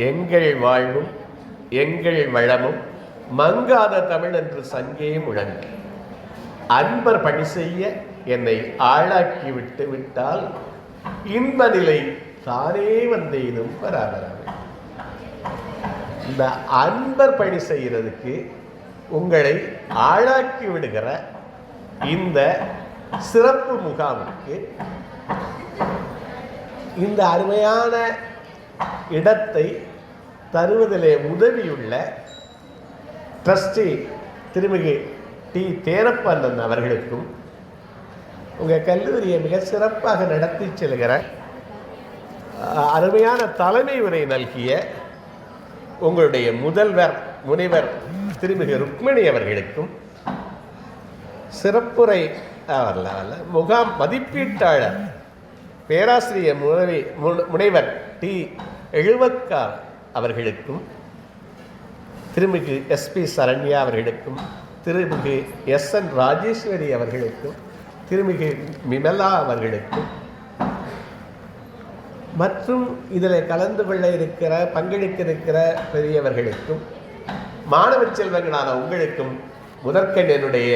எங்கள் வாழ்வும் எங்கள் வளமும் மங்காத தமிழ் என்று சங்கே முழங்கு. அன்பர் பணி செய்ய என்னை ஆளாக்கி விட்டு விட்டால் இன்ப நிலை தானே வந்தேனும் பராபராமே. இந்த அன்பர் பணி செய்கிறதுக்கு உங்களை ஆளாக்கி விடுகிற இந்த சிறப்பு முகாமுக்கு இந்த அருமையான இடத்தை தருவதிலே உதவியுள்ள ட்ரஸ்டி திருமிகு டி தேனப்பண்ணன் அவர்களுக்கும் உங்கள் கல்லூரியை மிக சிறப்பாக நடத்தி செல்கிற அருமையான தலைமை உரை நல்கிய உங்களுடைய முதல்வர் முனைவர் திருமிகு ருக்மணி அவர்களுக்கும் சிறப்புரை முகாம் மதிப்பீட்டாளர் பேராசிரியர் முனைவர் டி எழுவக்கார் அவர்களுக்கும் திருமிகு SP சரண்யா அவர்களுக்கும் திருமிகு SN ராஜேஸ்வரி அவர்களுக்கும் திருமிகு விமலா அவர்களுக்கும் மற்றும் இதில் கலந்து கொள்ள இருக்கிற பங்கெடுக்க இருக்கிற பெரியவர்களுக்கும் மாணவ செல்வங்களான உங்களுக்கும் முதற்கண் என்னுடைய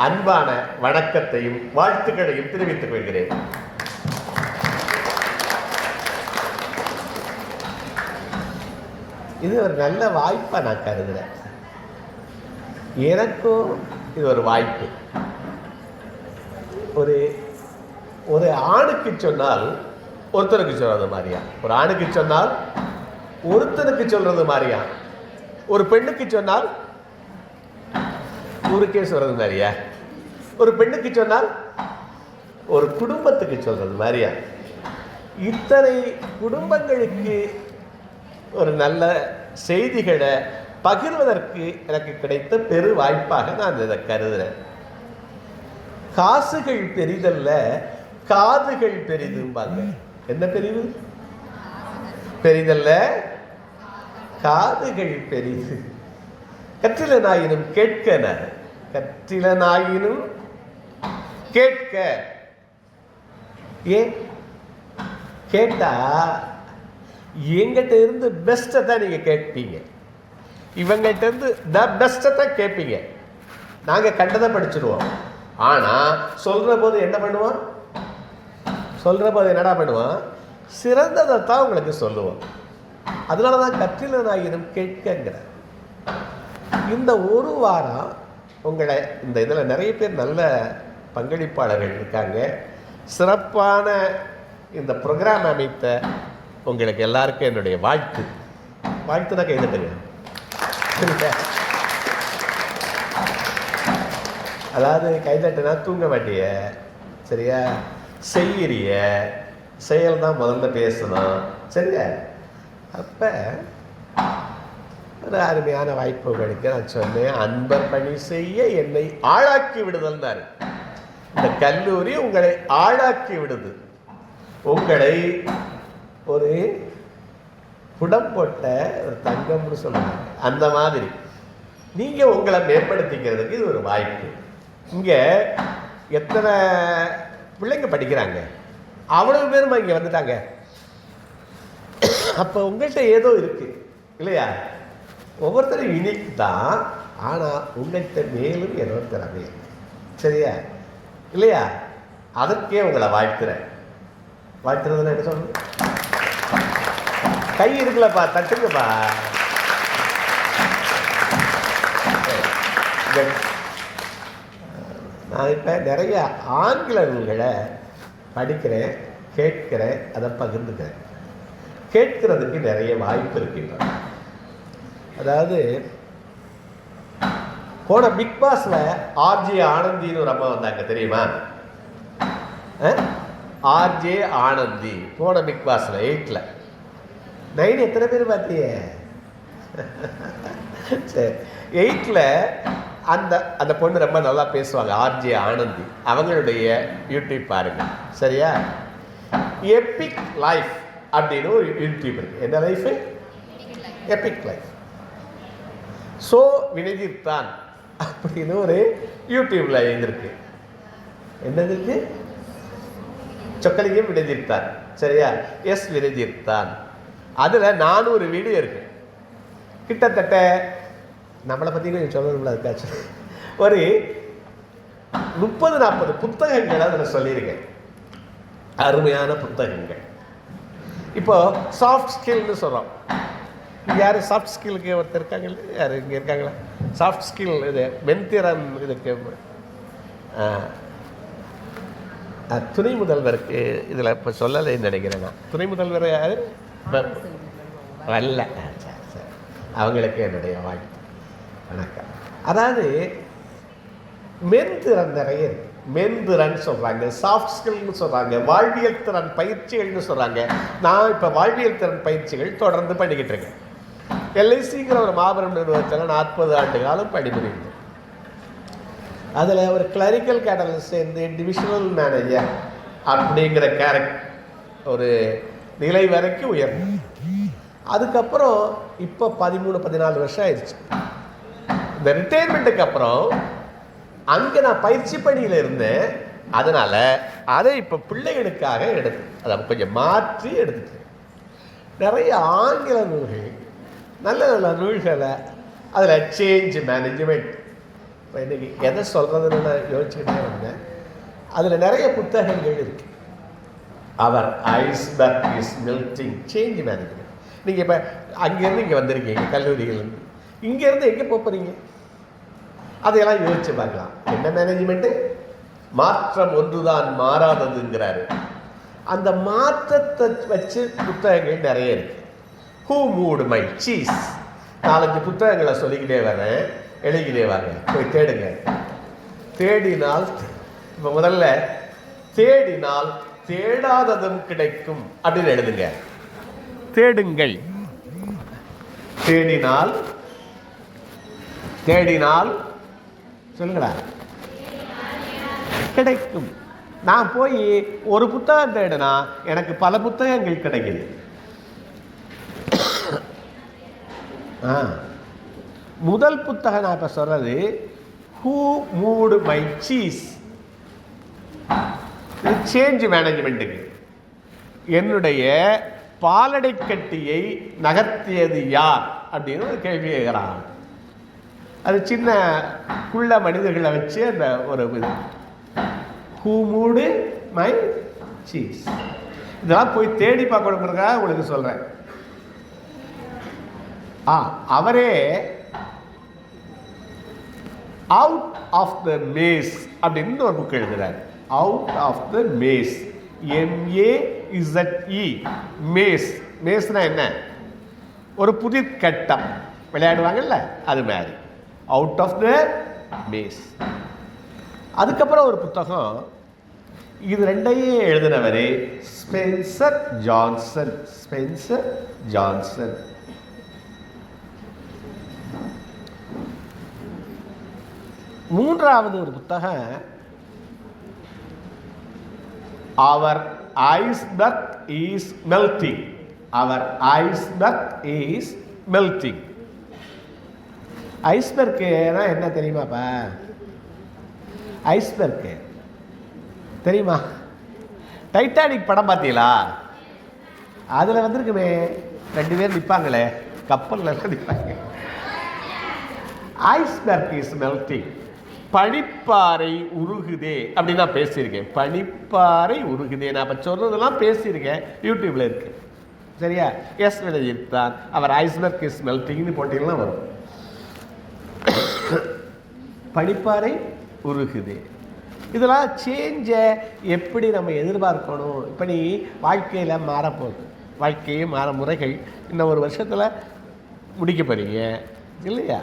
அன்பான வணக்கத்தையும் வாழ்த்துக்களையும் தெரிவித்துக் கொள்கிறேன். இது ஒரு நல்ல வாய்ப்பை நான் கருதுகிறேன். எனக்கும் இது ஒரு வாய்ப்பு. ஒரு ஒரு ஆணுக்கு சொன்னால் ஒருத்தருக்கு சொல்றது மாதிரியா, ஒரு ஆணுக்கு சொன்னால் ஒருத்தனுக்கு சொல்றது மாதிரியா, ஒரு பெண்ணுக்கு சொன்னால் ஊருக்கே சொல்றது மாதிரியா, ஒரு பெண்ணுக்கு சொன்னால் ஒரு குடும்பத்துக்கு சொல்றது மாதிரியா, இத்தனை குடும்பங்களுக்கு ஒரு நல்ல செய்திகளை பகிர்வதற்கு எனக்கு கிடைத்த பெரு வாய்ப்பாக நான் இதை கருதுகிறேன். காசுகள் பெரிதல்ல, காதுகள் பெரிதும்பாங்க. என்ன பெரிது? பெரிதல்ல, காதுகள் பெரிது. கற்றிலனாயினும் கேட்க, கற்றிலனாயினும் கேட்க. ஏன் கேட்டா எங்கிட்ட இருந்து பெஸ்ட்டை தான் நீங்கள் கேட்பீங்க, இவங்ககிட்ட இருந்து த பெஸ்ட்டை தான் கேட்பீங்க. நாங்கள் கண்டதை படிச்சுடுவோம். ஆனால் சொல்கிற போது என்ன பண்ணுவோம்? சொல்கிற போது என்னடா பண்ணுவோம்? சிறந்ததை தான் உங்களுக்கு சொல்லுவோம். அதனால தான் கற்றிலனாயினும் கேட்கங்கிற இந்த ஒரு வாரம் உங்களை இந்த இதில் நிறைய பேர் நல்ல பங்களிப்பாளர்கள் இருக்காங்க. சிறப்பான இந்த ப்ரோக்ராம் அமைத்த உங்களுக்கு எல்லாருக்கும் என்னுடைய வாழ்த்து. வாழ்த்துனா கைதட்டுங்க. அதாவது கைதட்டுனா தூங்க மாட்டிய, சரியா? செய்கிறிய செயல் தான் முதல்ல பேசணும், சரியா? அப்போ ஒரு அருமையான வாய்ப்பு உங்களுக்கு நான் சொன்னேன். அன்பர் பணி செய்ய என்னை ஆளாக்கி விடுதல்னாரு. இந்த கல்லூரி உங்களை ஆளாக்கி விடுது. உங்களை ஒரு புடம் போட்ட ஒரு தங்கம்னு சொல்லுவாங்க, அந்த மாதிரி நீங்கள் உங்களை மேம்படுத்திக்கிறதுக்கு இது ஒரு வாய்ப்பு. இங்கே எத்தனை பிள்ளைங்க படிக்கிறாங்க, அவ்வளவு பேருமா இங்கே வந்துட்டாங்க. அப்போ உங்கள்கிட்ட ஏதோ இருக்கு இல்லையா? ஒவ்வொருத்தரும் யூனிக் தான், ஆனால் உங்கள்கிட்ட மேலும் ஏதோ திறமை, சரியா இல்லையா? அதற்கே உங்களை வாழ்த்துறேன். வாழ்த்துறதுன்னு என்ன சொல்லணும்? கை இருக்குல்லப்பா, தட்டுங்கப்பா. நான் இப்போ நிறைய ஆங்கில நூல்களை படிக்கிறேன், கேட்கிறேன், அதை பகிர்ந்துக்கிறேன். கேட்கிறதுக்கு நிறைய வாய்ப்பு இருக்கின்றன. அதாவது போன பிக் பாஸ்ல RJ ஆனந்தின்னு ஒரு அம்மா வந்தாங்க, தெரியுமா? RJ ஆனந்தி போன பிக் பாஸ்ல 8ல் 9 எத்தனை பேர் பார்த்தீங்க? சரி, 8ல் அந்த அந்த பொண்ணு ரொம்ப நல்லா பேசுவாங்க, RJ ஆனந்தி. அவங்களுடைய யூடியூப் பாருங்க, சரியா? எபிக் லைஃப் அப்படின்னு ஒரு யூடியூப் இருக்கு. என்ன லைஃப்? Epic life. ஸோ வினதிர்தான் அப்படின்னு ஒரு யூடியூப்ல இருந்திருக்கு. என்னது இருக்கு? சொக்கலிங்கம் வினதிர்த்தான், சரியா? எஸ் வினதிர்த்தான். அதில் 400 வீடியோ இருக்கு. கிட்டத்தட்ட நம்மளை பற்றி கொஞ்சம் சொல்லணும்ல, அதுக்காச்சும் ஒரு 30-40 புத்தகங்கள் அதில் சொல்லியிருக்கேன். அருமையான புத்தகங்கள். இப்போ சாஃப்ட் ஸ்கில்னு சொல்கிறோம். யார் சாஃப்ட் ஸ்கில்லுக்கு ஒருத்தர் இருக்காங்க? யார் இங்கே இருக்காங்களா? சாஃப்ட் ஸ்கில் இது மென்திறன் இதுக்கு துணை முதல்வருக்கு இதில் இப்போ சொல்லலைன்னு நினைக்கிறேன். நான் துணை முதல்வர் யார் வரல. சரி சரி, அவங்களுக்கு என்னுடைய வாழ்த்து, வணக்கம். அதாவது மென்திறன் நிறைய இருக்கு. மென்திறன் சொல்கிறாங்க, சாஃப்ட் ஸ்கில்னு சொல்கிறாங்க, வாழ்வியல் திறன் பயிற்சிகள்னு சொல்கிறாங்க. நான் இப்போ வாழ்வியல் திறன் பயிற்சிகள் தொடர்ந்து பண்ணிக்கிட்டு இருக்கேன். எல்ஐசிங்கிற ஒரு மாபெரும் நிறுவனத்தில் 40 ஆண்டு காலம் பணிபுரிந்தேன். அதில் ஒரு கிளரிக்கல் கேட்டலில் சேர்ந்து டிவிஷனல் மேனேஜர் அப்படிங்கிற ஒரு நிலை வரைக்கும் உயர்ந்தேன். அதுக்கப்புறம் இப்போ 13-14 வருஷம் ஆயிடுச்சு. இந்த ரிட்டையர்மெண்ட்டுக்கு அப்புறம் அங்கே நான் பயிற்சி பணியில் இருந்தேன். அதனால் அதை இப்போ பிள்ளைகளுக்காக அதை கொஞ்சம் மாற்றி எடுத்துட்டேன். நிறைய ஆங்கில நூல்கள், நல்ல நல்ல நூல்களை, அதில் சேஞ்ச் மேனேஜ்மெண்ட், இப்போ இன்றைக்கி எதை சொல்கிறதுன்னு நான் யோசிச்சுக்கிட்டே வந்தேன். அதில் நிறைய புத்தகங்கள் இருக்குது. அவர் iceberg is melting, change management. நீங்கள் இப்போ அங்கேருந்து இங்கே வந்திருக்கீங்க, கல்லூரிகள்லேருந்து. இங்கேருந்து எங்கே போகிறீங்க? அதையெல்லாம் யோசிச்சு பார்க்கலாம். என்ன மேனேஜ்மெண்ட்டு? மாற்றம் ஒன்றுதான் மாறாததுங்கிறாரு. அந்த மாற்றத்தை வச்சு புத்தகங்கள் நிறைய இருக்கு. ஹூ மூட் மை சீஸ், 4-5 புத்தகங்களை சொல்லிக்கிட்டே வரேன், எழுதிக்கிட்டே வரேன், போய் தேடுங்க. தேடினால், இப்போ முதல்ல தேடினால் தேடாததும் கிடைக்கும் அப்படின்னு எழுதுங்க. தேடுங்கள், தேடினால், தேடினால் சொல்லுங்களா கிடைக்கும். நான் போய் ஒரு புத்தகம் தேடினா எனக்கு பல புத்தகங்கள் கிடைக்குது. முதல் புத்தகம் நான் இப்போ சொல்றது who moved my cheese, change மேனேஜ்மெண்ட்டுக்கு. என்னுடைய பாலடை கட்டியை நகர்த்தியது யார் அப்படின்னு ஒரு கேள்வி கேட்குறான். அது சின்ன குள்ள மனிதர்களை வச்சு அந்த ஒரு இது, ஹூ மூடு மை சீஸ். இதெல்லாம் போய் தேடி பார்க்கணுங்கிறதுக்காக உங்களுக்கு சொல்கிறேன். அவரே அவுட் ஆஃப் த மேஸ் அப்படின்னு ஒரு புக் எழுதுறாரு. Out of the maze, MAZE, maze. மேஸ்னா என்ன? ஒரு புதிர் கட்டம் விளையாடுவாங்கல்ல, அது மாதிரி அவுட் ஆஃப் த மேஸ். அதுக்கப்புறம் ஒரு புத்தகம், இது ரெண்டையும் எழுதினவர் ஸ்பென்சர் ஜான்சன். Spencer Johnson. மூன்றாவது ஒரு புத்தகம், அவர் ஐஸ்பர்க் இஸ் மெல்டிங். அவர் ஐஸ்பர்க் இஸ் மெல்டிங். ஐஸ்பர்க்குனா என்ன தெரியுமாப்பா? ஐஸ்பர்க்கு தெரியுமா? டைட்டானிக் படம் பார்த்தீங்களா? அதில் வந்திருக்குமே 2 பேர் நிற்பாங்களே, கப்பலில் நிற்பாங்க. Iceberg is melting. பனிப்பாறை உருகுதே அப்படின்னு நான் பேசியிருக்கேன். பனிப்பாறை உருகுதே நான் இப்போ சொல்றதெல்லாம் பேசியிருக்கேன், யூடியூப்ல இருக்கு. சரியா? எஸ் வினஜித் தான். அவர் ஐஸ்பர்க் இஸ் மெல்டிங்னு போட்டிங்கன்னா வரும். பனிப்பாறை உருகுதே. இதெல்லாம் சேஞ்சை எப்படி நம்ம எதிர்பார்க்கணும்? இப்போ நீ வாழ்க்கையில் மாறப்போகுது, வாழ்க்கையே மாற முறைகள் இன்னும் ஒரு வருஷத்தில் முடிக்க போறீங்க இல்லையா?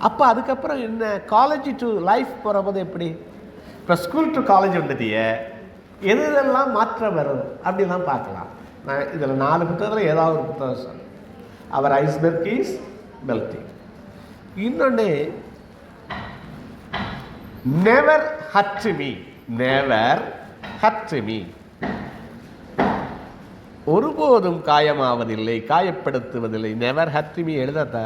அப்போ அதுக்கப்புறம் என்ன? காலேஜ் டு லைஃப் போகிறபோது எப்படி? இப்போ ஸ்கூல் டு காலேஜ் வந்துட்டிய, எதெல்லாம் மாற்றம் வரும் அப்படிலாம் பார்க்கலாம். நான் இதில் 4 புத்தகத்தில் ஏதாவது ஒரு புத்தகம் சொன்னேன். அவர் ஐஸ்பர்க் இஸ் மெல்டிங். இன்னொன்று, never hurt me. Never hurt me. ஒருபோதும் காயமாவதில்லை, காயப்படுத்துவதில்லை. நெவர் ஹர்ட் மீ எழுதாத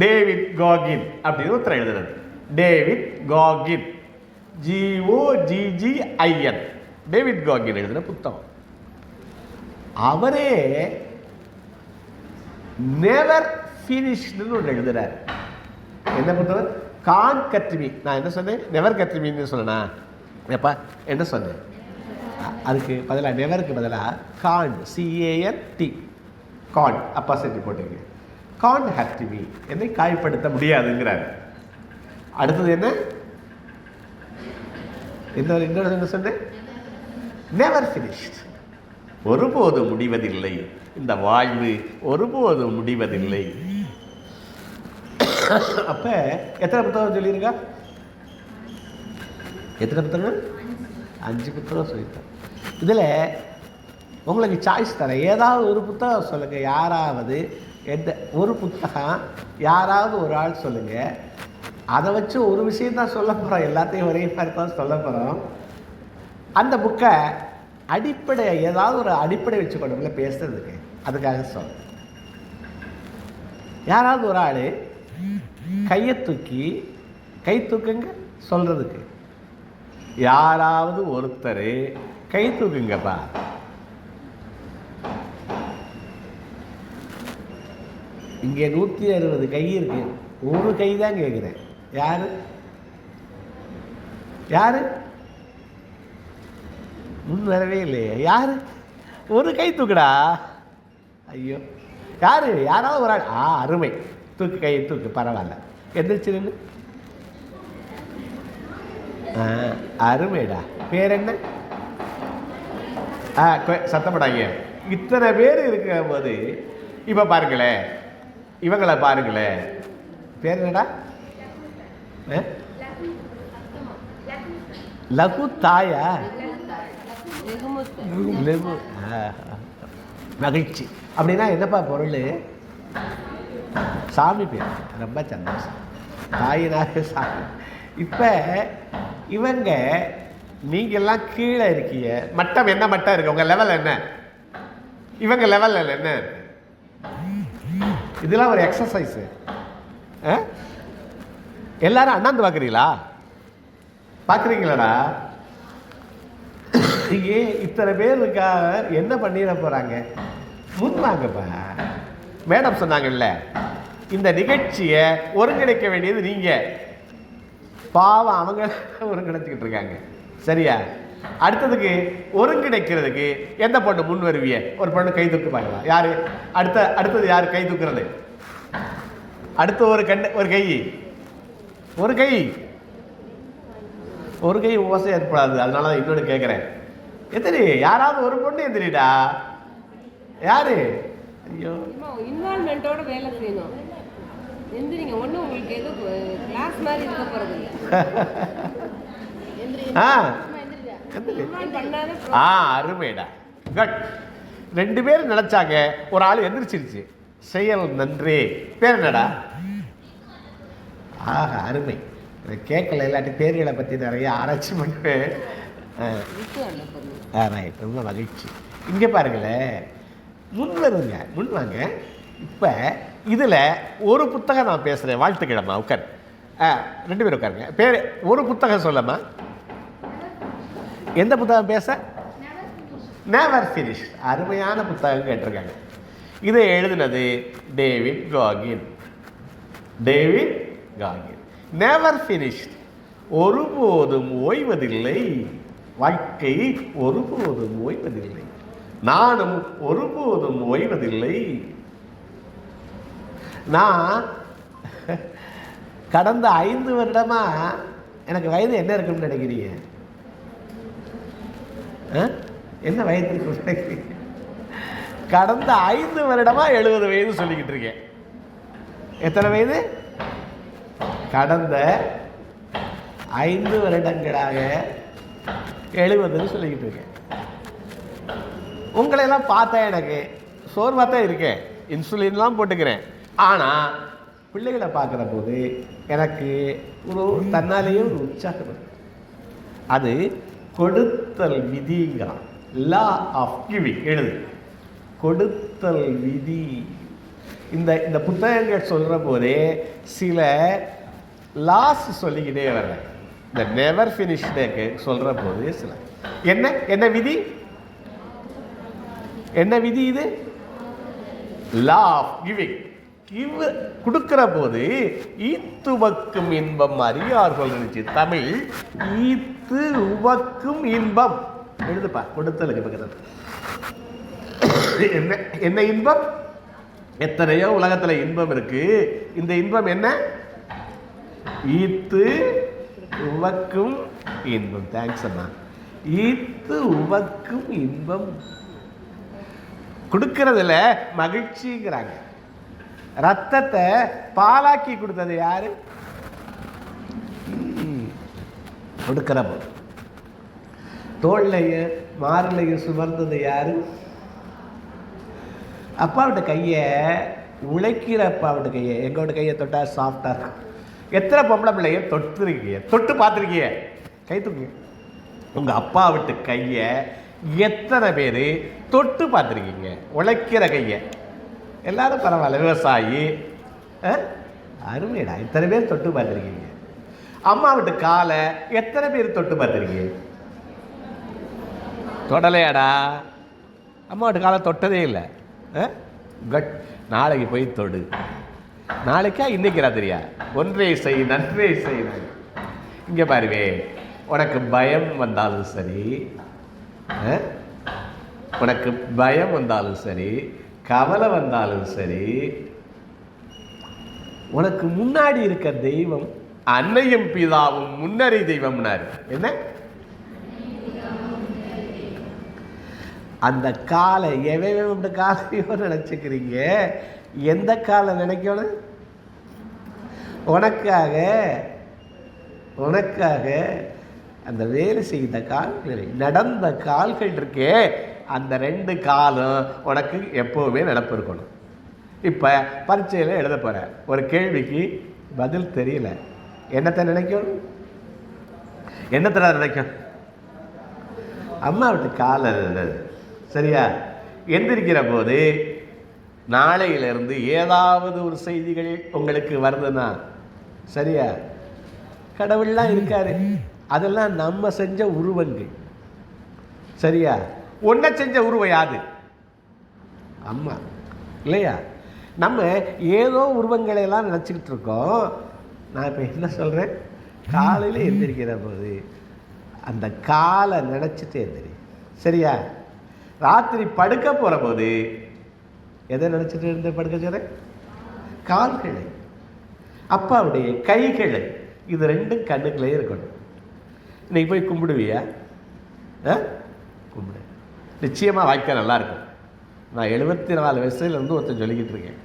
டேவிட் காகின் அப்படின்னு ஒருத்தர் எழுதுறது. David Goggin, GOGGIN. David Goggin எழுதின புத்தகம். அவரே நெவர் ஃபினிஷ்டுன்னு ஒன்று எழுதுறாரு. என்ன புத்தகம்? கான் கட்ரிமி. நான் என்ன சொன்னேன்? நெவர் கட்ரிமின்னு சொன்னேனா? எப்பா என்ன சொன்னேன்? அதுக்கு பதிலாக நெவருக்கு பதிலாக கான், CANT, கான் அப்பா செஞ்சு போட்டீங்க. கான் ஹேவ் டு பி, என்னை காயப்படுத்த முடியாதுங்கிறார். அடுத்தது என்ன? என்ன சொன்னேன்? நெவர் ஃபினிஷ்ட், ஒருபோது முடிவதில்லை. இந்த வாழ்வு ஒருபோது முடிவதில்லை. அப்ப எத்தனை புத்தகம் சொல்லியிருக்கா? எத்தனை புத்தகம்? 5 புத்தகம் சொல்லியிருக்கேன். இதில் உங்களுக்கு சாய்ஸ் தரேன், ஏதாவது ஒரு புத்தகம் சொல்லுங்கள். யாராவது எந்த ஒரு புத்தகம் யாராவது ஒரு ஆள் சொல்லுங்கள். அதை வச்சு ஒரு விஷயம் தான் சொல்ல போகிறோம், எல்லாத்தையும் ஒரே மாதிரி தான் சொல்ல போகிறோம். அந்த புக்கை அடிப்படை, ஏதாவது ஒரு அடிப்படை வச்சுக்கொண்டு பேசுறதுக்கு, அதுக்காக சொல்ல. யாராவது ஒரு ஆள் கையை தூக்கி, கை தூக்குங்க சொல்றதுக்கு. யாராவது ஒருத்தர் கை தூக்குங்கப்பா. இங்கே 160 கை இருக்கு, ஒரு கை தான் கேட்குறேன். யாரு யாரு முன் வரவே இல்லையே? யாரு? ஒரு கை தூக்குடா. ஐயோ, யாரு? யாராவது ஒரு ஆள். அருமை, தூக்கு, கையை தூக்கு, பரவாயில்ல. எந்திரிச்சு நின்று. அருமைடா. பேர் என்ன? சத்தப்படாங்க. இத்தனை பேர் இருக்கிற போது இப்போ பாருங்களேன், இவங்களை பாருங்களேன். பேர் என்னடா? லகு தாயா? மகிழ்ச்சி அப்படின்னா என்னப்பா பொருள்? சாமி பேர். ரொம்ப சந்தோஷம். தாயினாக சாமி. இப்போ இவங்க, நீங்கள்லாம் கீழே இருக்கீங்க. மட்டம் என்ன மட்டம் இருக்கு? உங்கள் லெவல் என்ன? இவங்க லெவல் என்ன? இதெல்லாம் ஒரு எக்ஸசைஸு. எல்லாரும் அண்ணாந்து பார்க்குறீங்களா? பார்க்குறீங்களாடா? இங்கே இத்தனை பேர் இருக்கா, என்ன பண்ணிட போகிறாங்க? முன்வாங்கப்பா. மேடம் சொன்னாங்கல்ல, இந்த நிகழ்ச்சியை ஒருங்கிணைக்க வேண்டியது நீங்கள். பாவம் அவங்க ஒருங்கிணைச்சிக்கிட்டு இருக்காங்க. சரியா? அடுத்ததுக்கு ஒருங்கிணைக்கிறதுக்கு எந்த பொண்ணு முன் வருவிய? ஒரு பொண்ணு கை தூக்கு பார்க்கலாம். யாரு? அடுத்தது யாரு கை தூக்குறது? அடுத்து ஒரு கை, ஒரு கை ஓசை ஏற்படாது. அதனால தான் இன்னொன்று கேட்குறேன். எத்தனை? யாராவது ஒரு பொண்ணு எந்திரிடா. யாரு? ஐயோ, இன்வால்மெண்டோட வேலை செய்யணும். எந்திரிங்க. ஒண்ணு உங்களுக்கு ஏதோ கிளாஸ் மாதிரி இருக்க போறது இல்ல. அருமைடா. குட். 2 பேரும் நினைச்சாங்க, ஒரு ஆள் எந்திரிச்சிருச்சு. செயல் நன்றே. பேர் என்னடா? அருமை. கேட்கல, இல்லாட்டி பேர்களை பற்றி நிறைய ஆராய்ச்சி பண்ணுவேன். ரைட், ரொம்ப மகிழ்ச்சி. இங்கே பாருங்களேன், முன் வாங்க. இப்போ இதில் ஒரு புத்தகம் நான் பேசுகிறேன். வாழ்த்துக்கிழமா உட்கார். 2 பேரும் உட்காருங்க. பேர் ஒரு புத்தகம் சொல்லம்மா. எந்த புத்தகம் பேச? Never finish. அருமையான புத்தகம் கேட்டிருக்காங்க. இதை எழுதினது டேவிட் காகின். நெவர் ஃபினிஷ்ட், ஒருபோதும் ஓய்வதில்லை. வாழ்க்கை ஒருபோதும் ஓய்வதில்லை. நானும் ஒருபோதும் ஓய்வதில்லை. நான் கடந்த 5 வருடமா, எனக்கு வயது என்ன இருக்குன்னு நினைக்கிறீங்க? என்ன வயது இருக்குன்னு நினைக்கிறீங்க? கடந்த 5 வருடமா 70 வயது சொல்லிக்கிட்டு இருக்கேன். எத்தனை வயது? கடந்த 5 வருடங்களாக 70 சொல்லிக்கிட்டு இருக்கேன். உங்களையெல்லாம் பார்த்தா எனக்கு சோர்வாக தான் இருக்கேன். இன்சுலின்லாம் போட்டுக்கிறேன். ஆனால் பிள்ளைகளை பார்க்குற போது எனக்கு ஒரு தன்னாலேயே ஒரு உற்சாகம் இருக்கு. அது கொடுத்தல் விதிங்கிறான். லா ஆஃப் கிவிங். எழுது, கொடுத்தல் விதி. இந்த புத்தகங்கள் சொல்கிற போதே சில லாஸ் சொல்லிக்கிட்டே வர்றேன். இந்த நெவர் ஃபினிஷ்டுக்கு சொல்கிற போது சில என்ன விதி? என்ன விதி இது? Law of giving. கொடுக்கிற போது ஈத்து உவக்கும் இன்பம் அறியார்கள் இருந்துச்சு. தமிழ் ஈத்து உவக்கும் இன்பம் எழுதுப்பா. கொடுத்தலுக்கு பக்கத்தில் என்ன என்ன இன்பம்? எத்தனையோ உலகத்துல இன்பம் இருக்கு. இந்த இன்பம் என்ன? ஈத்து உவக்கும் இன்பம். தேங்க்ஸ் அண்ணா. ஈத்து உவக்கும் இன்பம். கொடுக்கறதுல மகிழ்ச்சிங்கிறாங்க. ரத்தத்தை பாலாக்கி கொடுத்தது யாரு? கொடுக்கிற போது தோல்லைய மாறுலைய சுமர்ந்தது யாரு? அப்பாவோட கையை, உழைக்கிற அப்பாவோட கையை. எங்களோட கையை தொட்டா சாஃப்டா இருக்கும். எத்தனை பொம்பளை பிள்ளைய தொட்டுருக்கீங்க? தொட்டு பார்த்துருக்கீங்க? கை தூக்கி. உங்க அப்பா விட்டு கையை எத்தனை பேர் தொட்டு பார்த்துருக்கீங்க? உழைக்கிற கையை. எல்லாரும் பரவாயில்ல, விவசாயி அருமைடா. இத்தனை பேர் தொட்டு பார்த்துருக்கீங்க. அம்மா விட்டு காலை எத்தனை பேர் தொட்டு பார்த்துருக்கீங்க? தொடலையாடா. அம்மா விட்டு காலை தொட்டதே இல்லை. கட். நாளைக்கு போய் தொடு. நாளைக்கா இன்னைக்கு ராத்திரியா? ஒன்றே செய் நன்றே செய். இங்கே பாருவே, உனக்கு பயம் வந்தாலும் சரி, உனக்கு பயம் வந்தாலும் சரி, கவலை வந்தாலும் சரி, உனக்கு முன்னாடி இருக்க தெய்வம் அன்னையும் பிதாவும் முன்னறி தெய்வம்னாரு. என்ன? அந்த காலை எவ்வளவு காலையோ நினைச்சுக்கிறீங்க. எந்த காலை நினைக்கணும்? உனக்காக உனக்காக அந்த வேலை செய்த கால்கள், நடந்த கால்கள் இருக்கே, அந்த 2 காலும் உனக்கு எப்போவுமே நினப்பு இருக்கணும். இப்போ பரீட்சையில் எழுத போகிற ஒரு கேள்விக்கு பதில் தெரியல, என்னத்தை நினைக்கும்? என்னத்தை நினைக்கும்? அம்மா விட்டு காலை. சரியா? எந்திரிக்கிற போது நாளையிலிருந்து ஏதாவது ஒரு செய்திகள் உங்களுக்கு வருதுன்னா, சரியா? கடவுள்லாம் இருக்காரு, அதெல்லாம் நம்ம செஞ்ச உருவங்கள். சரியா? ஒன்றை செஞ்ச உருவம் யாது? அம்மா இல்லையா? நம்ம ஏதோ உருவங்களை எல்லாம் நினச்சிக்கிட்டு இருக்கோம். நான் இப்போ என்ன சொல்கிறேன்? காலையில் எந்திரிக்கிற போது அந்த காலை நினச்சிட்டு எந்திரி. சரியா? ராத்திரி படுக்க போகிற போது எதை நினச்சிட்டு இருந்து படுக்க சொல்கிறேன்? கால்களை, அப்பாவுடைய கைகளை. இது 2 கண்ணுக்குள்ளே இருக்கணும். இன்னைக்கு போய் கும்பிடுவியா? கும்பிடு. நிச்சயமாக வாய்க்க நல்லா இருக்கும். நான் 74 வயசுலேருந்து ஒருத்தன் சொல்லிக்கிட்டு இருக்கேன்.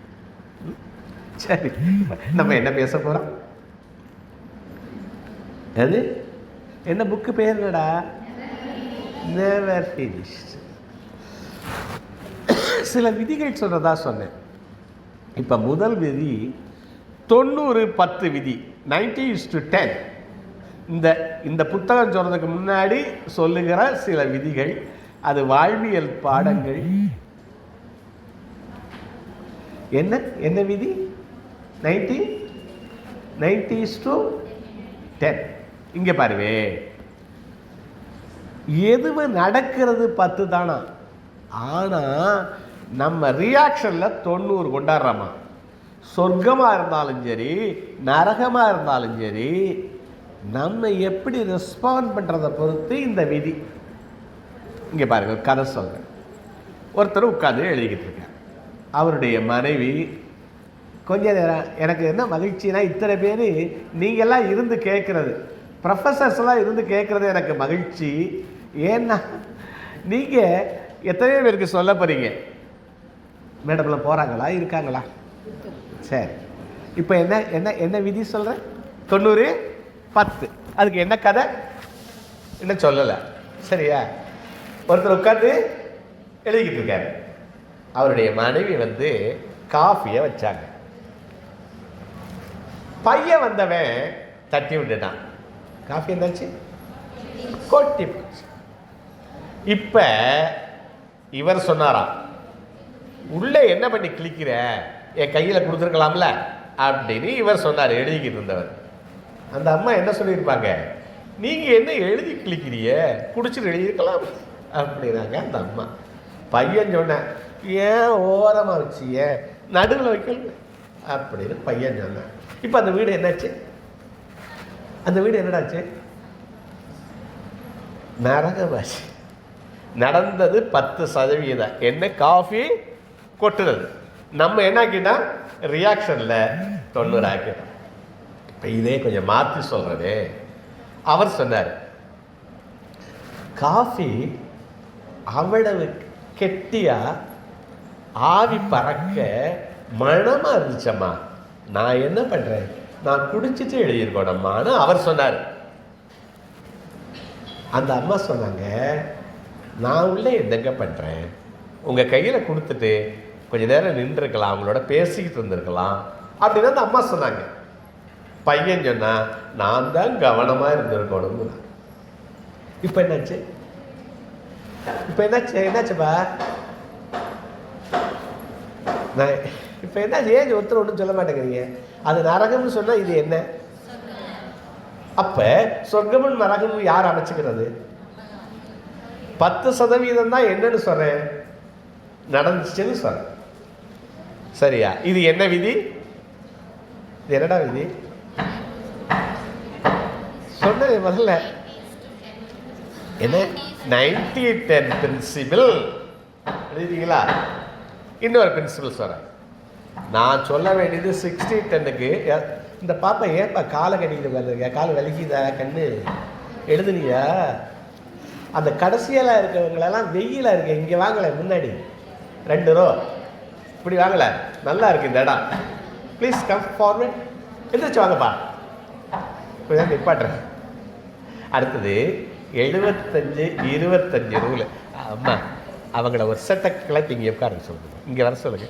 சரி, நம்ம என்ன பேச போகிறோம்? அது என்ன புக்கு பேர்? என்னடா? Never finished. சில விதிகள் சொல்றதா சொன்னேன். இப்போ முதல் விதி 90-10 விதி, 90:10. இந்த புத்தகம் சொல்றதுக்கு முன்னாடி சொல்லுகிற சில விதிகள், அது வாழ்வியல் பாடங்கள். என்ன என்ன விதி? 90:10. இங்கே பாருவே, எதுவு நடக்கிறது 10 தானா, ஆனால் நம்ம ரியாக்ஷனில் 90 கொண்டாடுறோமா. சொர்க்கமாக இருந்தாலும் சரி, நரகமாக இருந்தாலும் சரி, நம்ம எப்படி ரெஸ்பாண்ட் பண்ணுறதை பொறுத்து இந்த விதி. இங்கே பாருங்க, ஒரு கதை சொல்கிறேன். ஒருத்தர் உட்காந்து எழுதிக்கிட்டு இருக்கார். அவருடைய மனைவி கொஞ்ச நேரம், எனக்கு என்ன மகிழ்ச்சினா, இத்தனை பேர் நீங்கள்லாம் இருந்து கேட்குறது, ப்ரொஃபஸர்ஸ்லாம் இருந்து கேட்குறது எனக்கு மகிழ்ச்சி. ஏன்னா நீங்கள் எத்தனையோ பேருக்கு சொல்ல போகிறீங்க. மேடமில் போகிறாங்களா, இருக்காங்களா? சரி, இப்போ என்ன என்ன என்ன விதி சொல்கிறேன்? 90-10. அதுக்கு என்ன கதை என்ன சொல்லலை. சரியா? ஒருத்தர் உட்காந்து எழுதிக்கிட்டு இருக்காரு. அவருடைய மனைவி காஃபியை வச்சாங்க. பையன் வந்தவன் தட்டி விட்டுட்டான். காஃபி என்னாச்சு? கொட்டி போச்சு. இப்போ இவர் சொன்னாராம், உள்ளே என்ன பண்ணி கிளிக்கிற, என் கையில் கொடுத்துருக்கலாம்ல அப்படின்னு இவர் சொன்னார், எழுதிக்கிட்டு இருந்தவர். அந்த அம்மா என்ன சொல்லியிருப்பாங்க? நீங்கள் என்ன எழுதி கிளிக்கிறிய, குடிச்சிட்டு எழுதியிருக்கலாம் அப்படின்னாங்க அந்த அம்மா. பையன் சொன்னேன், ஏன் ஓரமாக வச்சிய, நடுவில் வைக்கல அப்படின்னு பையன் சொன்னேன். இப்போ அந்த வீடு என்னாச்சு? அந்த வீடு என்னடாச்சு? நரகவாசி. நடந்தது 10%. என்ன? காஃபி கொட்டுறது. நம்ம என்ன ஆக்கிட்டா ரியாக்ஷனில் 90 ஆக்கிட்டோம். இப்போ இதே கொஞ்சம் மாற்றி சொல்கிறதே. அவர் சொன்னார், காஃபி அவ்வளவு கெட்டியா ஆவி பறக்க மனமாக இருந்துச்சம்மா, நான் என்ன பண்ணுறேன், நான் குடிச்சிட்டு எழுதியிருக்கோனம்மான்னு அவர் சொன்னார். அந்த அம்மா சொன்னாங்க, நான் உள்ளே என்னங்க பண்ணுறேன், உங்கள் கையில் கொடுத்துட்டு கொஞ்ச நேரம் நின்றுருக்கலாம், அவங்களோட பேசிக்கிட்டு இருந்திருக்கலாம் அப்படின்னு அந்த அம்மா சொன்னாங்க. பையன் சொன்னா, நான் தான் கவனமாக இருந்திருக்கணும்னு. இப்போ என்னாச்சு? இப்போ என்னாச்சுப்பா? நான் இப்போ என்னாச்சு? ஏன் ஒருத்தர் ஒன்றும் சொல்ல மாட்டேங்கிறீங்க? அது நரகம்னு சொன்னால் இது என்ன? அப்போ சொர்க்கமும் நரகமும் யார் அமைச்சுக்கிறது? 10% தான் என்னன்னு சொல்கிறேன், நடந்துச்சுன்னு சொல்கிறேன். சரியா? இது என்ன விதி? இது என்னடா விதி சொன்னது முதல்ல? என்ன? 90-10 பிரின்சிபிள் எழுதிங்களா? இன்னொரு பிரின்சிபிள் சொல்கிறேன். நான் சொல்ல வேண்டியது 60-10க்கு. இந்த பாப்பா ஏன்ப்பா காலை கட்டிக்கிட்டு வருதுங்க, கால் வலிக்குதா, கண்ணு எழுதுனியா? அந்த கடைசியெல்லாம் இருக்கிறவங்களெல்லாம் வெயிலாக இருக்கு, இங்கே வாங்கலை, முன்னாடி 2 ரோ இப்படி வாங்கலை, நல்லா இருக்கு இந்த இடம், ப்ளீஸ் கம் ஃபார்வர்ட், எந்திரிச்சு வாங்கப்பா, கொஞ்சம் நிப்பாட்டுறேன். அடுத்தது 75-25 ரூல். அம்மா அவங்கள ஒரு செட்டை கிளப்பி இங்கே உட்கார சொல்லுங்க, இங்கே வர சொல்லுங்க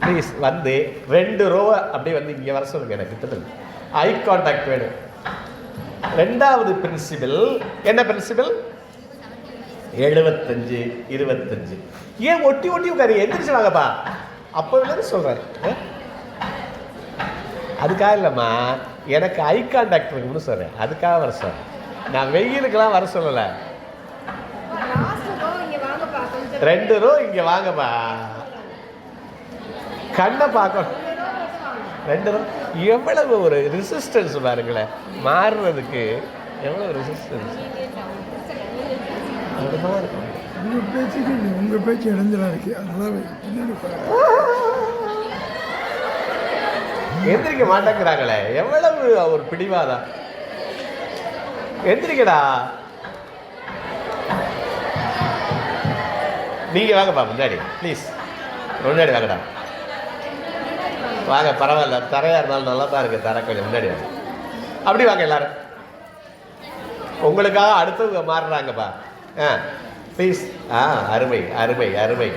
ப்ளீஸ். வந்து 2 ரோவை அப்படியே வந்து இங்கே வர சொல்லுங்க, எனக்கு கிட்டத்தட்ட ஐ கான்டாக்ட் வேணும். 2வது பிரின்சிபிள் என்ன பிரின்சிபிள்? 75-25. ஏன் ஒட்டி ஒட்டி உட்காரு, எந்திரிச்சு வாங்கப்பா, அப்போ சொல்கிறேன். அதுக்காக இல்லைம்மா, எனக்கு ஐ கான்டாக்ட் இருக்குன்னு சொல்கிறேன், அதுக்காக வர சொல்கிறேன். நான் வெயிலுக்கெல்லாம் வர சொல்லலை. 2 ரோ இங்கே வாங்கப்பா, கண்ணை பார்க்கணும். 2 ரோ எவ்வளவு ஒரு ரெசிஸ்டன்ஸ் பாருங்களேன், மாறுறதுக்கு எவ்வளவு ரெசிஸ்டன்ஸ். உங்கள் பேச்சுக்கு உங்கள் பேச்சு இடைஞ்சலாக இருக்கு, அதனால எந்திரிக்க மாட்டேங்கிறாங்களே, எவ்வளவு ஒரு பிடிவாதம். எந்திரிக்கடா, நீங்க வாங்கப்பா முன்னாடி, ப்ளீஸ் முன்னாடி வாங்கடா, வாங்க, பரவாயில்ல, தரையா இருந்தாலும் நல்லா தான் இருக்கு, தர கொஞ்சம் முன்னாடி வாங்க, அப்படி வாங்க எல்லாரும், உங்களுக்காக அடுத்தவங்க மாறுறாங்கப்பா. ப்ளீஸ். அருமை அருமை அருமை.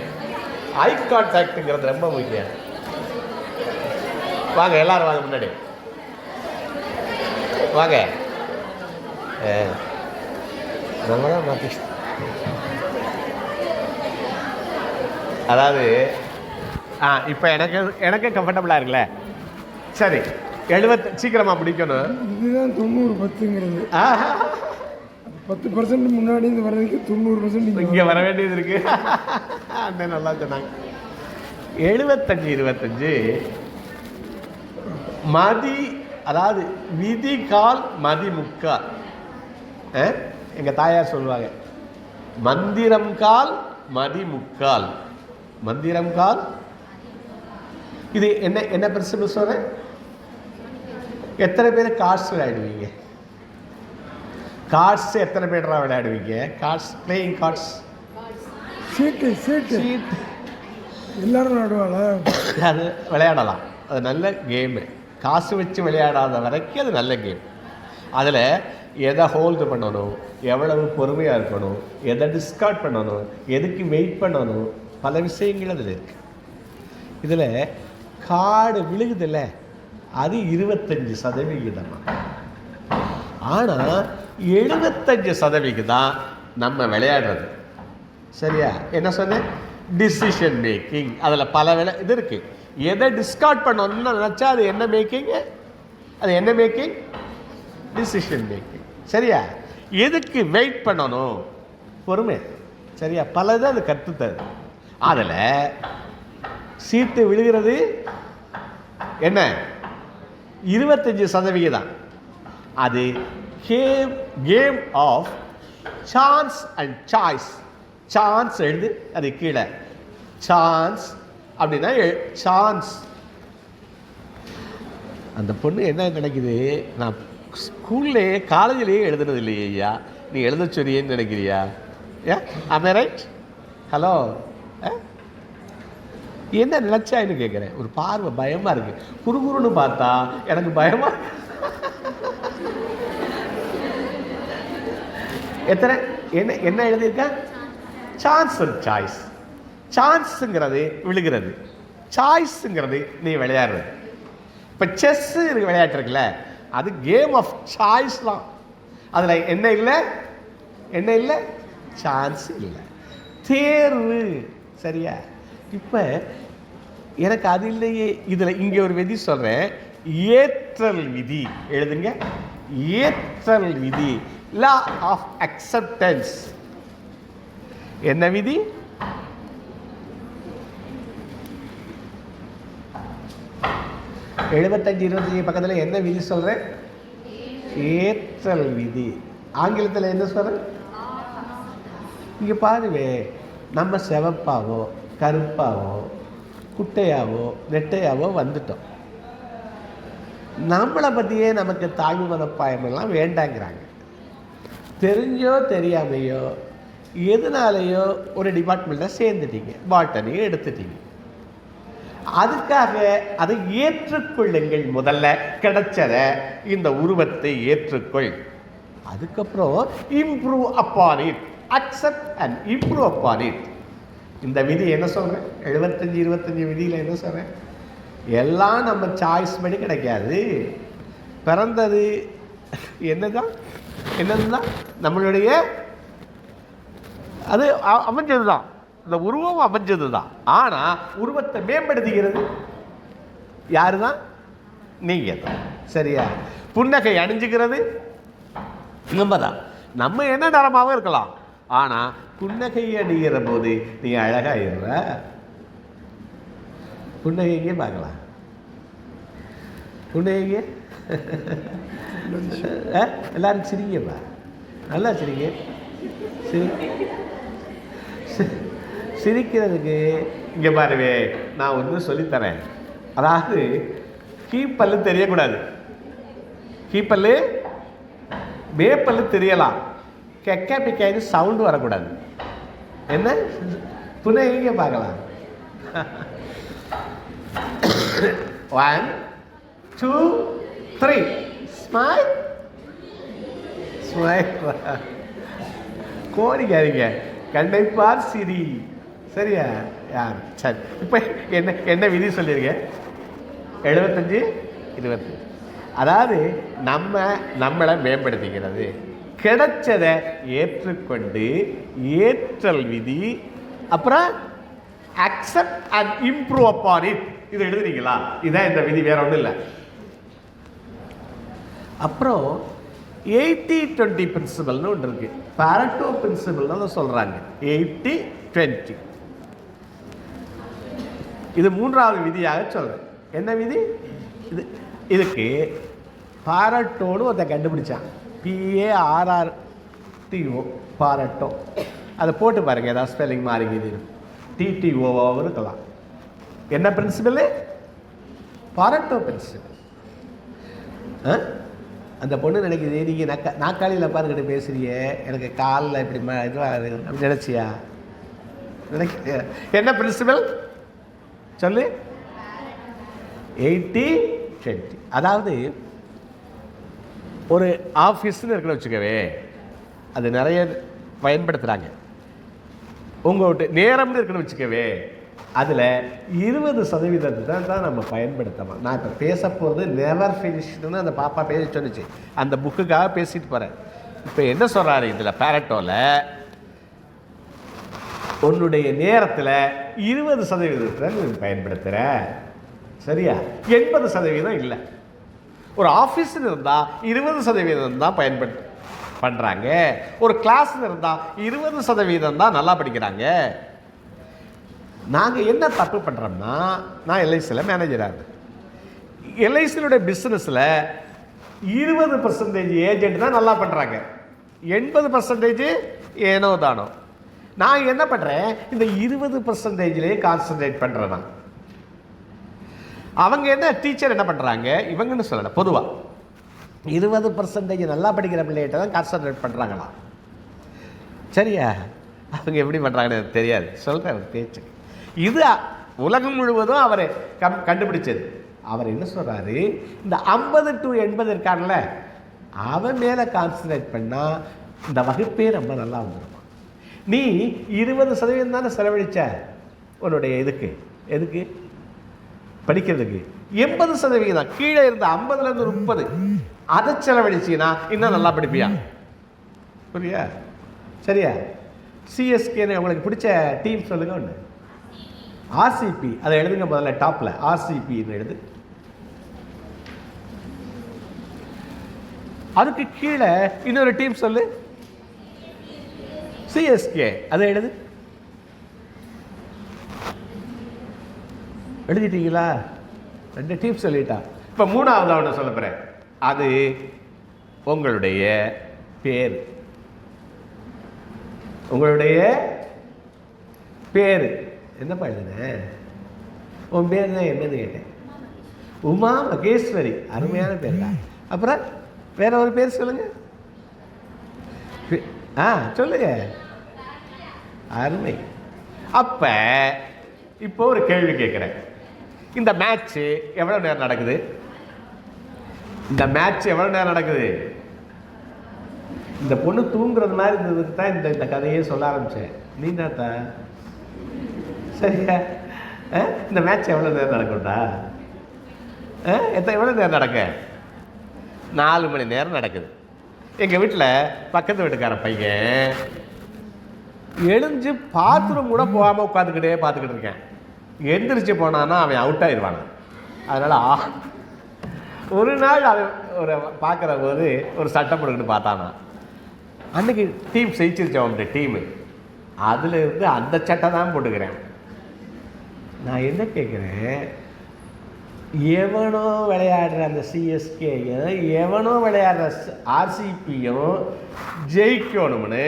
ஐ கான்டாக்டுங்கிறது ரொம்ப முக்கியம். வாங்க எல்லாரும் வாங்க முன்னாடி வாங்க. நம்ம தான் மாற்றி, அதாவது இப்போ எனக்கு கம்ஃபர்டபுளாக இருக்குல்ல. சரி, 70 சீக்கிரமாக முடிக்கணும். இதுதான் 90-10ங்கிறது. 10% முன்னாடி இருந்து வர்றதுக்கு 90% இங்கே வர வேண்டியது இருக்கு. அந்த நல்லா சொன்னாங்க. 75-25 மதி, அதாவது விதி கால் மதி முக்கால். எங்கள் தாயார் சொல்லுவாங்க, மந்திரம் கால் மதி முக்கால், மந்திரம் கால். இது என்ன என்ன பிரின்சிபிள் சொல்கிறேன்? எத்தனை பேர் கார்ட்ஸ் விளையாடுவீங்க? கார்ட்ஸ் எத்தனை பேரா விளையாடுவீங்க? கார்ட்ஸ், பிளேயிங் கார்ட்ஸ், சீட்டு எல்லாரும் விளையாடுவாங்க. அது விளையாடலாம், அது நல்ல கேமு. காசு வச்சு விளையாடாத வரைக்கும் அது நல்ல கேம். அதில் எதை ஹோல்டு பண்ணணும், எவ்வளவு பொறுமையாக இருக்கணும், எதை டிஸ்கார்ட் பண்ணணும், எதுக்கு வெயிட் பண்ணணும், பல விஷயங்கள் அதில் இருக்குது. இதில் கார்டு விழுகுதில்ல, அது 25%. ஆனால் 75% நம்ம விளையாடுறது. சரியா? என்ன சொன்னேன்? Decision making. அதில் பல இது இருக்குது. எதை டிஸ்கார்ட் பண்ணணும்னு நினச்சா அது என்ன மேக்கிங்? அது என்ன மேக்கிங்? Decision making. சரியா? எதுக்கு வெயிட் பண்ணணும்? பொறுமை. சரியா, பலது அது கற்றுத்தது. அதில் சீட்டு விழுகிறது என்ன 25%. அது game of chance and choice. Chance எழுது, அது கீழே சான்ஸ் அப்படின்னா சான்ஸ். அந்த பொண்ணு என்ன நினைக்குது, நான் ஸ்கூல்லையே காலேஜ்லேயே எழுதுனது இல்லையே ஐயா, நீ எழுத சொல்லியேன்னு நினைக்கிறியா? ஆமே ரைட்? ஹலோ, என்ன நினைச்சான்னு கேட்குறேன். ஒரு பார்வை பயமாக இருக்கு. குறுகுறுன்னு பார்த்தா எனக்கு பயமா. எத்தனை என்ன என்ன எழுதியிருக்க? Chance and choice. சான்ஸுங்கிறது விழுகிறது, சாய்ஸுங்கிறது நீ விளையாடுறது. இப்போ செஸ்ஸு விளையாட்டு இருக்குல்ல, அது கேம் ஆஃப் சாய்ஸ்லாம். அதில் என்ன இல்லை, என்ன இல்லை, சான்ஸ் இல்லை, தேர்வு. சரியா? இப்போ எனக்கு அது இல்லையே. இதில் இங்கே ஒரு விதி சொல்கிறேன், ஏற்றல் விதி எழுதுங்க. ஏற்றல் விதி, லா ஆஃப் அக்செப்டன்ஸ். என்ன விதி? எழுபத்தஞ்சு 25 பக்கத்தில் என்ன விதி சொல்கிறேன்? ஏற்றல் விதி. ஆங்கிலத்தில் என்ன சொல்கிறேன்? இங்கே பாருவே, நம்ம சிவப்பாவோ கருப்பாவோ குட்டையாவோ நெட்டையாவோ வந்துட்டோம். நம்மளை பற்றியே நமக்கு தாழ்வு மனப்பாயமெல்லாம் வேண்டாங்கிறாங்க. தெரிஞ்சோ தெரியாமையோ எதுனாலேயோ ஒரு டிபார்ட்மெண்ட்டில் சேர்ந்துட்டீங்க, பாட்டனியை எடுத்துட்டீங்க. அதுக்காக அதை ஏற்றுக்கொள்ளுங்கள். முதல்ல கிடைச்சத இந்த உருவத்தை ஏற்றுக்கொள். அதுக்கப்புறம் improve upon it, accept and improve upon it. இந்த விதி என்ன சொல்கிறேன்? 75-25 விதியில் என்ன சொல்கிறேன்? எல்லாம் நம்ம சாய்ஸ் படி கிடைக்காது. பிறந்தது என்னதான் என்னதுதான் நம்மளுடைய அது அமைஞ்சது தான், இந்த உருவம் அமைஞ்சது தான். ஆனால் உருவத்தை மேம்படுத்திக்கிறது யாரு தான்? நீங்கள் தான். சரியா? புன்னகை அணிஞ்சுக்கிறது நம்ம தான். நம்ம என்ன நிறமாகவும் இருக்கலாம், ஆனால் புன்னகை அணிகிற போது நீ அழகாயிடுற. புன்னகைங்கே பார்க்கலாம், புன்னகைங்க. எல்லாரும் சிரிங்கப்பா, நல்லா சிரிங்க. சிரிக்கிறதுக்கு இங்கே பாருவே, நான் ஒன்று சொல்லித்தரேன். அதாவது கீப்பல்லு தெரியக்கூடாது, கீப்பல்லு மேப்பல்லு தெரியலாம், கெக்கா பிக்காயின்னு சவுண்டு வரக்கூடாது. என்ன புன்னகைங்க பார்க்கலாம். 1 2 3 ஸ்மைல். ஸ்மைல். கோடிக்காதீங்க, கண்ணை பார் சிரி. சரியா? யார்? சரி, இப்போ என்ன என்ன விதி சொல்லியிருக்கேன்? 75-25. அதாவது நம்மளை மேம்படுத்திக்கிறது, கிடைச்சதை ஏற்றுக்கொண்டு ஏற்றல் விதி, அப்புறம் accept and improve upon it. இது எழுதுறீங்களா? இதான் இந்த விதி, வேற ஒன்றும் இல்லை. அப்புறம் 80-20 பிரின்சிபல்னு ஒன்று இருக்கு. பாரட்டோ பிரின்சிபல்னு சொல்றாங்க. 80-20 இது 3வது விதியாக சொல்றேன். என்ன விதி இது? இதுக்கு பாரட்டோடு ஒருத்தன் கண்டுபிடிச்சான், PARRTO, பாரட்டோ. அதை போட்டு பாருங்க, ஏதாவது ஸ்பெல்லிங் மாறிக்குது. TTOவாகவும் இருக்கலாம். என்ன பிரின்சிபல்? பாரட்டோ பிரின்சிபல். அந்த பொண்ணு நினைக்குது, நீங்கள் நாக்காளியில் பாருக்கிட்ட பேசுறிய, எனக்கு காலில் இப்படி இதுவாக அப்படி நினச்சியா? என்ன பிரின்சிபல் சொல்லு? 80-20. அதாவது ஒரு ஆஃபீஸ்ன்னு இருக்குன்னு வச்சுக்கவே, அது நிறைய பயன்படுத்துகிறாங்க. உங்கள்கிட்ட நேரம்னு இருக்குன்னு வச்சுக்கவே, அதில் 20% தான் நம்ம பயன்படுத்தலாம். நான் இப்போ பேச போகிறது நெவர் ஃபினிஷ்டுன்னு அந்த பாப்பா பேச சொன்னிச்சு, அந்த புக்குக்காக பேசிட்டு போகிறேன். இப்போ என்ன சொல்கிறாரு இதில் பாரட்டோவில், உன்னுடைய நேரத்தில் 20% நீ பயன்படுத்துகிற. சரியா? 80% இல்லை. ஒரு ஆஃபீஸில் இருந்தால் 20% தான் பயன்படுத்து. பண்ணுறாங்க. ஒரு கிளாஸில் இருந்தால் 20% தான் நல்லா படிக்கிறாங்க. நாங்கள் என்ன தப்பு பண்ணுறோம்னா, நான் எல்ஐசியில் மேனேஜராக இருந்தேன். எல்ஐசியினுடைய பிஸ்னஸில் 20% ஏஜென்ட் தான் நல்லா பண்ணுறாங்க, 80% ஏனோ தானோ. நான் என்ன பண்ணுறேன், இந்த 20%லேயே கான்சன்ட்ரேட் பண்ணுறேன். நான் அவங்க என்ன டீச்சர் என்ன பண்ணுறாங்க, இவங்கன்னு சொல்லலை, பொதுவாக 20% நல்லா படிக்கிற பிள்ளைகிட்ட தான் கான்சன்ட்ரேட் பண்ணுறாங்களா? சரியா? அவங்க எப்படி பண்ணுறாங்கன்னு எனக்கு தெரியாது, சொல்கிறேன் அவர் பேச்சு. இது உலகம் முழுவதும் அவர் கண்டுபிடிச்சது. அவர் என்ன சொல்கிறாரு, இந்த 50 to 80 இருக்கான்ல, அவன் மேலே கான்சன்ட்ரேட் பண்ணால் இந்த வகுப்பே ரொம்ப நல்லா வந்துடும். நீ 20% தானே செலவழிச்ச உன்னுடைய எதுக்கு படிக்கிறதுக்கு, 80% கீழே இருந்த 50லேருந்து 30 அதை செலவழிச்சின்னா இன்னும் நல்லா படிப்பியா? புரியா? சரியா? சிஎஸ்கேன்னு உங்களுக்கு பிடிச்ச டீம் சொல்லுங்க ஒன்று. ஆர்சிபி, அதை எழுதுங்க முதல்ல, டாப்பில் ஆர்சிபின்னு எழுது. அதுக்கு கீழே இன்னொரு டீம் சொல்லு, சிஎஸ்கே, அதை எழுது. எழுதிட்டீங்களா? 2 டீம் சொல்லிட்டா. இப்போ 3வது ஒன்று சொல்ல போகிறேன். அது உங்களுடைய பேர். உங்களுடைய பேர் என்னப்பா எழுதுன? உன் பேர் தான் என்னன்னு கேட்டேன். உமா மகேஸ்வரி, அருமையான பேர் தான். அப்புறம் வேற ஒரு பேர் சொல்லுங்க. சொல்லுங்க. அருமை. அப்ப இப்போ ஒரு கேள்வி கேட்குறேன். இந்த மேட்ச்சு எவ்வளோ நேரம் நடக்குது? இந்த மேட்ச் எவ்வளோ நேரம் நடக்குது? இந்த பொண்ணு தூங்குறது மாதிரி இருந்ததுக்கு தான் இந்த கதையே சொல்ல ஆரம்பித்தேன். நீ தான் சரியா? இந்த மேட்ச் எவ்வளோ நேரம் நடக்கும்டா? எவ்வளோ நேரம் நடக்க? 4 மணி நேரம் நடக்குது. எங்கள் வீட்டில் பக்கத்து வீட்டுக்கார பையன் எழுந்து பாத்ரூம் கூட போகாமல் பார்த்துக்கிட்டு இருக்கேன். எந்திரிச்சு போனான்னா அவன் அவுட் ஆயிடுவான். அதனால் ஒரு நாள் அவன் ஒரு பார்க்குற போது ஒரு சட்டை போட்டுக்கிட்டு பார்த்தானா. அன்றைக்கி டீம் ஜெயிச்சிருச்சோம் அவனுடைய டீமு. அதில் இருந்து அந்த சட்டை தான் போட்டுக்கிறேன். நான் என்ன கேட்குறேன், எவனோ விளையாடுற அந்த சிஎஸ்கேயும் எவனோ விளையாடுற ஆர்சிபியும் ஜெயிக்கணும்னு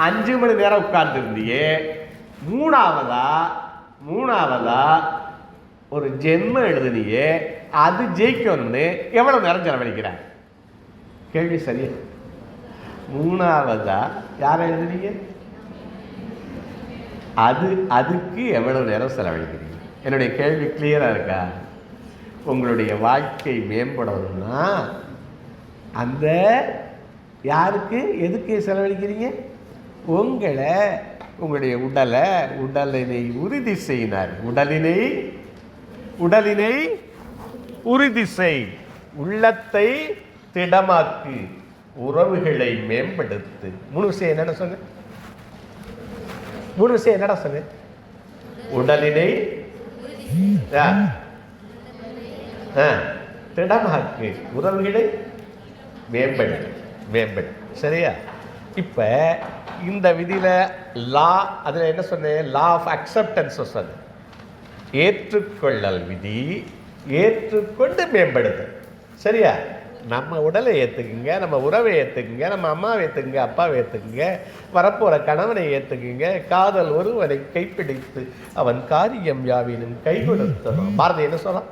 5 மணி நேரம் உட்கார்ந்துருந்தியே, மூணாவதா ஒரு ஜென்மம் எழுதுனியே, அது ஜெயிக்கணும்னு எவ்வளோ நேரம் செலவழிக்கிறாங்க? கேள்வி சரியா? 3வதா யாரை எழுதுனீங்க? அதுக்கு எவ்வளவு நேரம் செலவழிக்கிறீங்க? என்னுடைய கேள்வி கிளியராக இருக்கா? உங்களுடைய வாழ்க்கை மேம்படணும்னா அந்த யாருக்கு எதுக்கு செலவழிக்கிறீங்க? உங்களுடைய உடலினை உறுதி செய்யினார். உடலினை உறுதி செய், உள்ளத்தை திடமாக்கு, உறவுகளை மேம்படுத்து. 3 விஷயம் என்னென்ன சொன்ன? 3 விஷயம் என்னடா சொன்ன? உடலினை திடமாக்கு, உறவுகளை மேம்படு. சரியா? இப்போ இந்த விதியில் லா, அதில் என்ன சொன்னேன்? லா ஆஃப் அக்செப்டன்ஸ் சொன்னது. ஏற்றுக்கொள்ளல் விதி, ஏற்றுக்கொண்டு மேம்படுதல். சரியா? நம்ம உடலை ஏற்றுக்குங்க, நம்ம உறவை ஏற்றுக்குங்க, நம்ம அம்மாவை ஏற்றுக்குங்க, அப்பாவை ஏற்றுக்குங்க, வரப்போகிற கணவனை ஏற்றுக்குங்க. காதல் ஒருவனை கைப்பிடித்து அவன் காரியம் யாவினும் கை கொடுத்தனும். பாரதி என்ன சொல்லலாம்?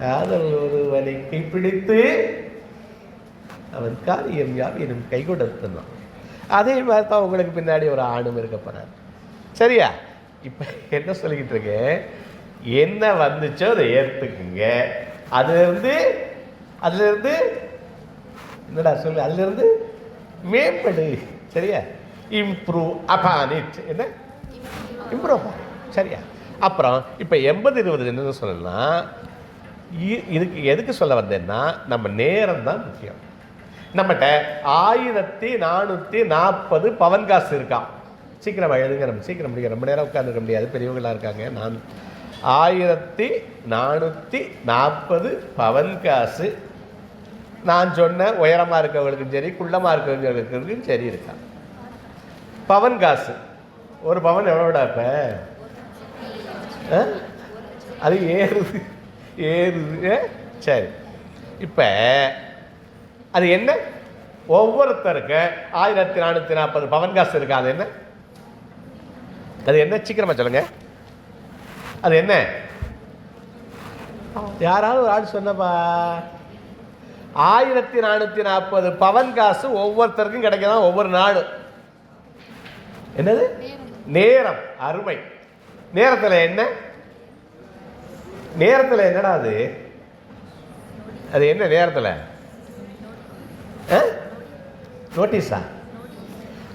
காதல் ஒருவனை கைப்பிடித்து அவன் காரியம் யாவினும் கை கொடுத்தனும். அதே மாதிரி தான் உங்களுக்கு பின்னாடி ஒரு ஆணும் இருக்க போறார். சரியா? இப்போ என்ன சொல்லிக்கிட்டு இருக்கேன், என்ன வந்துச்சோ அதை ஏற்றுக்குங்க. அதுலேருந்து என்னடா சொல்லு, அதுலேருந்து மேம்படு. சரியா? Improve upon it. என்ன இம்ப்ரூவ்? சரியா? அப்புறம் இப்போ 80-20 என்ன சொல்லலாம், இதுக்கு எதுக்கு சொல்ல வந்தேன்னா, நம்ம நேரம் தான் முக்கியம். நம்மகிட்ட 1440 பவன் காசு இருக்கான். சீக்கிரம் எழுதுங்க, நம்ம சீக்கிரம் முடிக்க, ரொம்ப நேரம் உட்காந்துருக்க முடியாது, பெரியவங்களாக இருக்காங்க. 1440 பவன் காசு நான் சொன்ன உயரமாக இருக்கவங்களுக்கும் சரி குள்ளமாக இருக்கவங்களுக்கும் சரி இருக்கான். பவன் காசு, ஒரு பவன் எவ்வளோடா இப்போ? அது ஏறுது ஏறுது. சரி, இப்போ அது என்ன? ஒவ்வொருத்தருக்கு 1440 பவன் காசு இருக்கா. அது என்ன? அது என்ன? சீக்கிரமா சொல்லுங்க. அது என்ன? யாராவது ஒரு ஆள் சொன்னப்பா. 1440 பவன் காசு ஒவ்வொருத்தருக்கும் கிடைக்கலாம் ஒவ்வொரு நாளும். என்னது? நேரம். அருமை. நேரத்தில் என்ன? நேரத்தில் என்னடா அது? அது என்ன நேரத்தில்? நோட்டீஸா?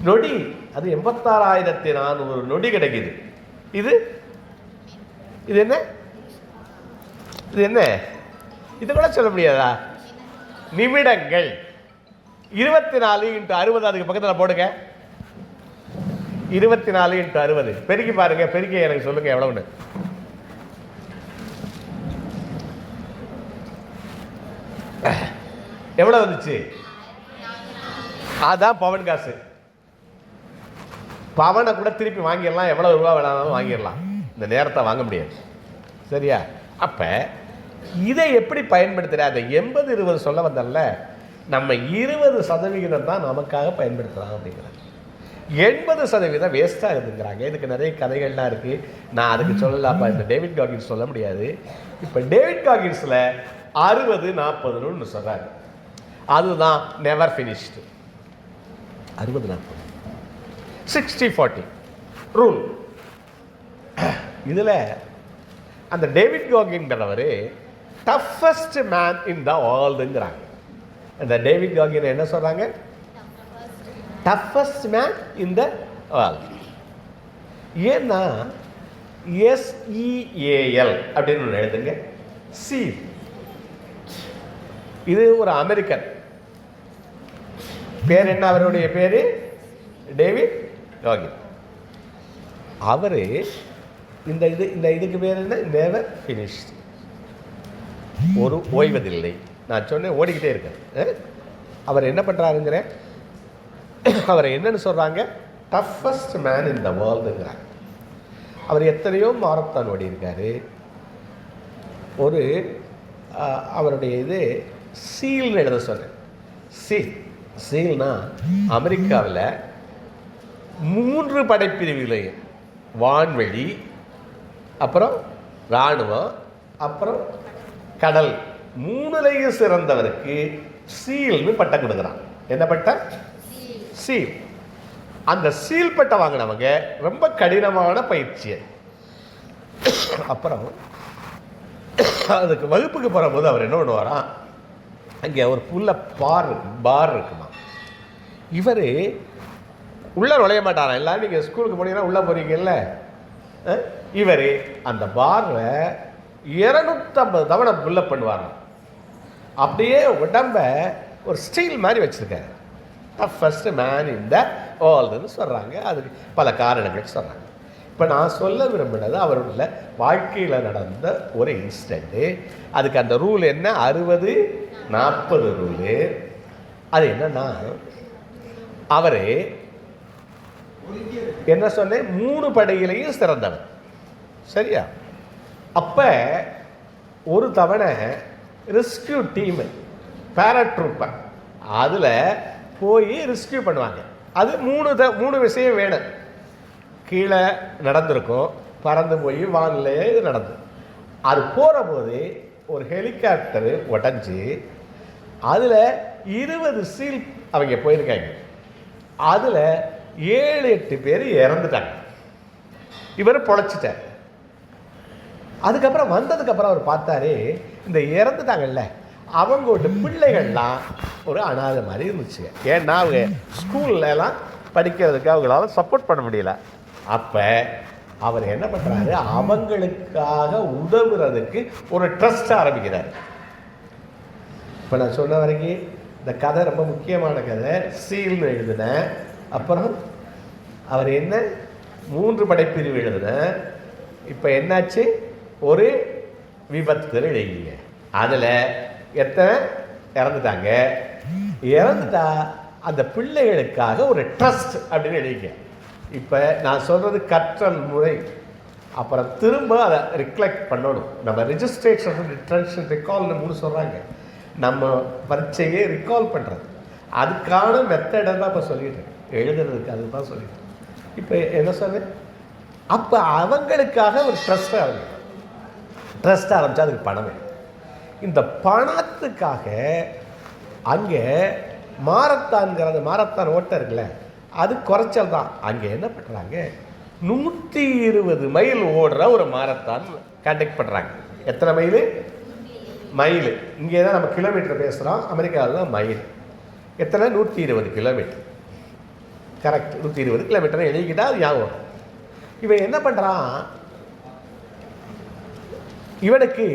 நொடி. அது 86,400 நொடி கிடைக்குது. இது இது என்ன? இது என்ன? இது கூட சொல்ல முடியாதா? நிமிடங்கள். 24 × 60 அதுக்கு பக்கத்தில் போடுங்க. 24 × 60 பெருக்கி பாருங்க. பெருக்கி எனக்கு சொல்லுங்க எவ்வளவுன்னு. எவ்வளவு வந்துச்சு? அதான் பவன் காசு. பவனை கூட திருப்பி வாங்கிடலாம், எவ்வளவு ரூபா வேணாலும் வாங்கிடலாம். இந்த நேரத்தை வாங்க முடியாது. சரியா? அப்ப இதை எப்படி பயன்படுத்துற? அந்த 80-20 சொல்ல வந்தல்ல, நம்ம 20% தான் நமக்காக பயன்படுத்தலாம் அப்படிங்கிறாங்க. 80% வேஸ்டா இருக்குங்கிறாங்க. இதுக்கு நிறைய கதைகள்லாம் இருக்கு. நான் அதுக்கு சொல்லலாம்ப்பா. இந்த டேவிட் காகின்ஸ் சொல்ல முடியாது. இப்ப டேவிட் காகின்ஸ்ல 60-40 சொல்றாரு. அதுதான் நெவர் ஃபினிஷ்டு. 60-40 60-40 ரூல். இதில் அந்த டேவிட் காகின்கிறவர் டஃபஸ்ட் மேன் இன் த வேர்ல்டுங்கிறாங்க. அந்த டேவிட் காகின் என்ன சொல்கிறாங்க? Toughest man in the world. ஏன்னா SEAL அப்படின்னு ஒன்று எழுதுங்க. சீல். இது ஒரு அமெரிக்கன். பேர் என்ன? அவருடைய பேரு டேவிட் காகின். அவரு இந்த இதுக்கு பேர் என்ன? Never finished. ஒரு ஓய்வதில்லை. நான் சொன்னேன் ஓடிக்கிட்டே இருக்கேன். அவர் என்ன பண்றாருங்கிற, அவர் என்னன்னு சொல்றாங்க? டஃபஸ்ட் மேன் இன் த வேர்ல்டுங்கிறாங்க. அவர் எத்தனையோ மாரத்தான் ஓடி இருக்காரு. ஒரு அவருடைய இது சீல்னு எழுத சொன்னேன். சீல்னா அமெரிக்காவில் 3 படைப்பிரிவுகளையும், வான்வெளி, அப்புறம் இராணுவம், அப்புறம் கடல், 3லையும் சிறந்தவருக்கு சீல்னு பட்டம் கொடுக்குறான். என்ன பட்டம்? சீல். அந்த சீல் பட்டம் வாங்கினவங்க ரொம்ப கடினமான பயிற்சி. அப்புறம் அதுக்கு வகுப்புக்கு போகும்போது அவர் என்ன பண்ணுவாராம், அங்கே ஒரு புல்ல பார் இருக்குமா. இவர் உள்ளே நுழைய மாட்டாராம். எல்லாம் நீங்கள் ஸ்கூலுக்கு போனீங்கன்னா உள்ளே போகிறீங்கல்ல, இவர் அந்த பாரில் 250 தவணை புல்லப் பண்ணுவாராம். அப்படியே உடம்ப ஒரு ஸ்டீல் மாதிரி வச்சுருக்காரு. டஃபஸ்ட் மேன் இன் த வேர்ல்டுன்னு சொல்கிறாங்க. அதுக்கு பல காரணங்கள் சொல்கிறாங்க. இப்போ நான் சொல்ல விரும்பினது அவருடைய வாழ்க்கையில் நடந்த ஒரு இன்சிடெண்ட்டு. அதுக்கு அந்த ரூல் என்ன? 60-40 ரூலு. அது என்னன்னா, அவர் என்ன சொன்னேன்? 3 படையிலையும் சிறந்தவர். சரியா? அப்போ ஒரு தவணை ரெஸ்கியூ டீமு, பேராட்ரூப்பர், அதில் போய் ரெஸ்கியூ பண்ணுவாங்க. அது 3 விஷயம் வேணும். கீழே நடந்திருக்கும், பறந்து போய் வானிலையே இது நடந்து. அது போகிற போது ஒரு ஹெலிகாப்டரு உடஞ்சி அதில் 20 சீல் அவங்க போயிருக்காங்க. அதில் 7-8 பேர் இறந்துட்டாங்க. இவர் பொழைச்சிட்டார். அதுக்கப்புறம் வந்ததுக்கப்புறம் அவர் பார்த்தாரு, இந்த இறந்துட்டாங்கல்ல அவங்களோட பிள்ளைகள்லாம் ஒரு அனாதை மாதிரி இருந்துச்சு. ஏன்னா அவங்க ஸ்கூல்லலாம் படிக்கிறதுக்கு அவங்களால சப்போர்ட் பண்ண முடியல. அப்போ அவர் என்ன பண்ணுறாரு, அவங்களுக்காக உதவுறதுக்கு ஒரு ட்ரஸ்ட் ஆரம்பிக்கிறார். இப்போ நான் சொன்ன வரைக்கும் இந்த கதை ரொம்ப முக்கியமான கதை. சீல்னு எழுதினேன். அப்புறம் அவர் என்ன 3 படைப்பிரிவு எழுதினேன். இப்போ என்னாச்சு? ஒரு விபத்து எழுதிங்க. அதில் எத்தனை? இறந்துட்டாங்க. இறந்துட்டா அந்த பிள்ளைகளுக்காக ஒரு ட்ரஸ்ட் அப்படின்னு எழுதிக்க. இப்போ நான் சொல்கிறது கற்றல் முறை. அப்புறம் திரும்ப அதை ரிஃப்ளெக்ட் பண்ணணும். நம்ம ரிஜிஸ்ட்ரேஷன், ரிட்டன்ஷன், ரிகால்னு 3 சொல்கிறாங்க. நம்ம பரீட்சையே ரிகால் பண்ணுறது, அதுக்கான மெத்தடை தான் இப்போ சொல்லிட்டு எழுதுறதுக்கு அதுதான் சொல்லிட்டு. இப்போ என்ன சொல்றேன், அப்போ அவங்களுக்காக ஒரு ட்ரஸ்ட் ஆரம்பித்தா அதுக்கு பணம் வேணும். இந்த பணத்துக்காக அங்கே மாரத்தான் ஓட்டம் இருக்குல்ல, அது குறைச்சல் தான். அங்கே என்ன பண்ணுறாங்க, 120 மைல் ஓடுற ஒரு மாரத்தான் கண்டக்ட் பண்ணுறாங்க. எத்தனை மைல்? மைல். இங்கே தான் நம்ம கிலோமீட்டர் பேசுகிறோம், அமெரிக்காவில் தான் மைல். எத்தனை? 120 கிலோமீட்டர். கரெக்ட், 120 கிலோமீட்டர் எழுதிக்கிட்டா அது ஞாபகம். இவன் என்ன பண்ணுறான், இவனுக்கு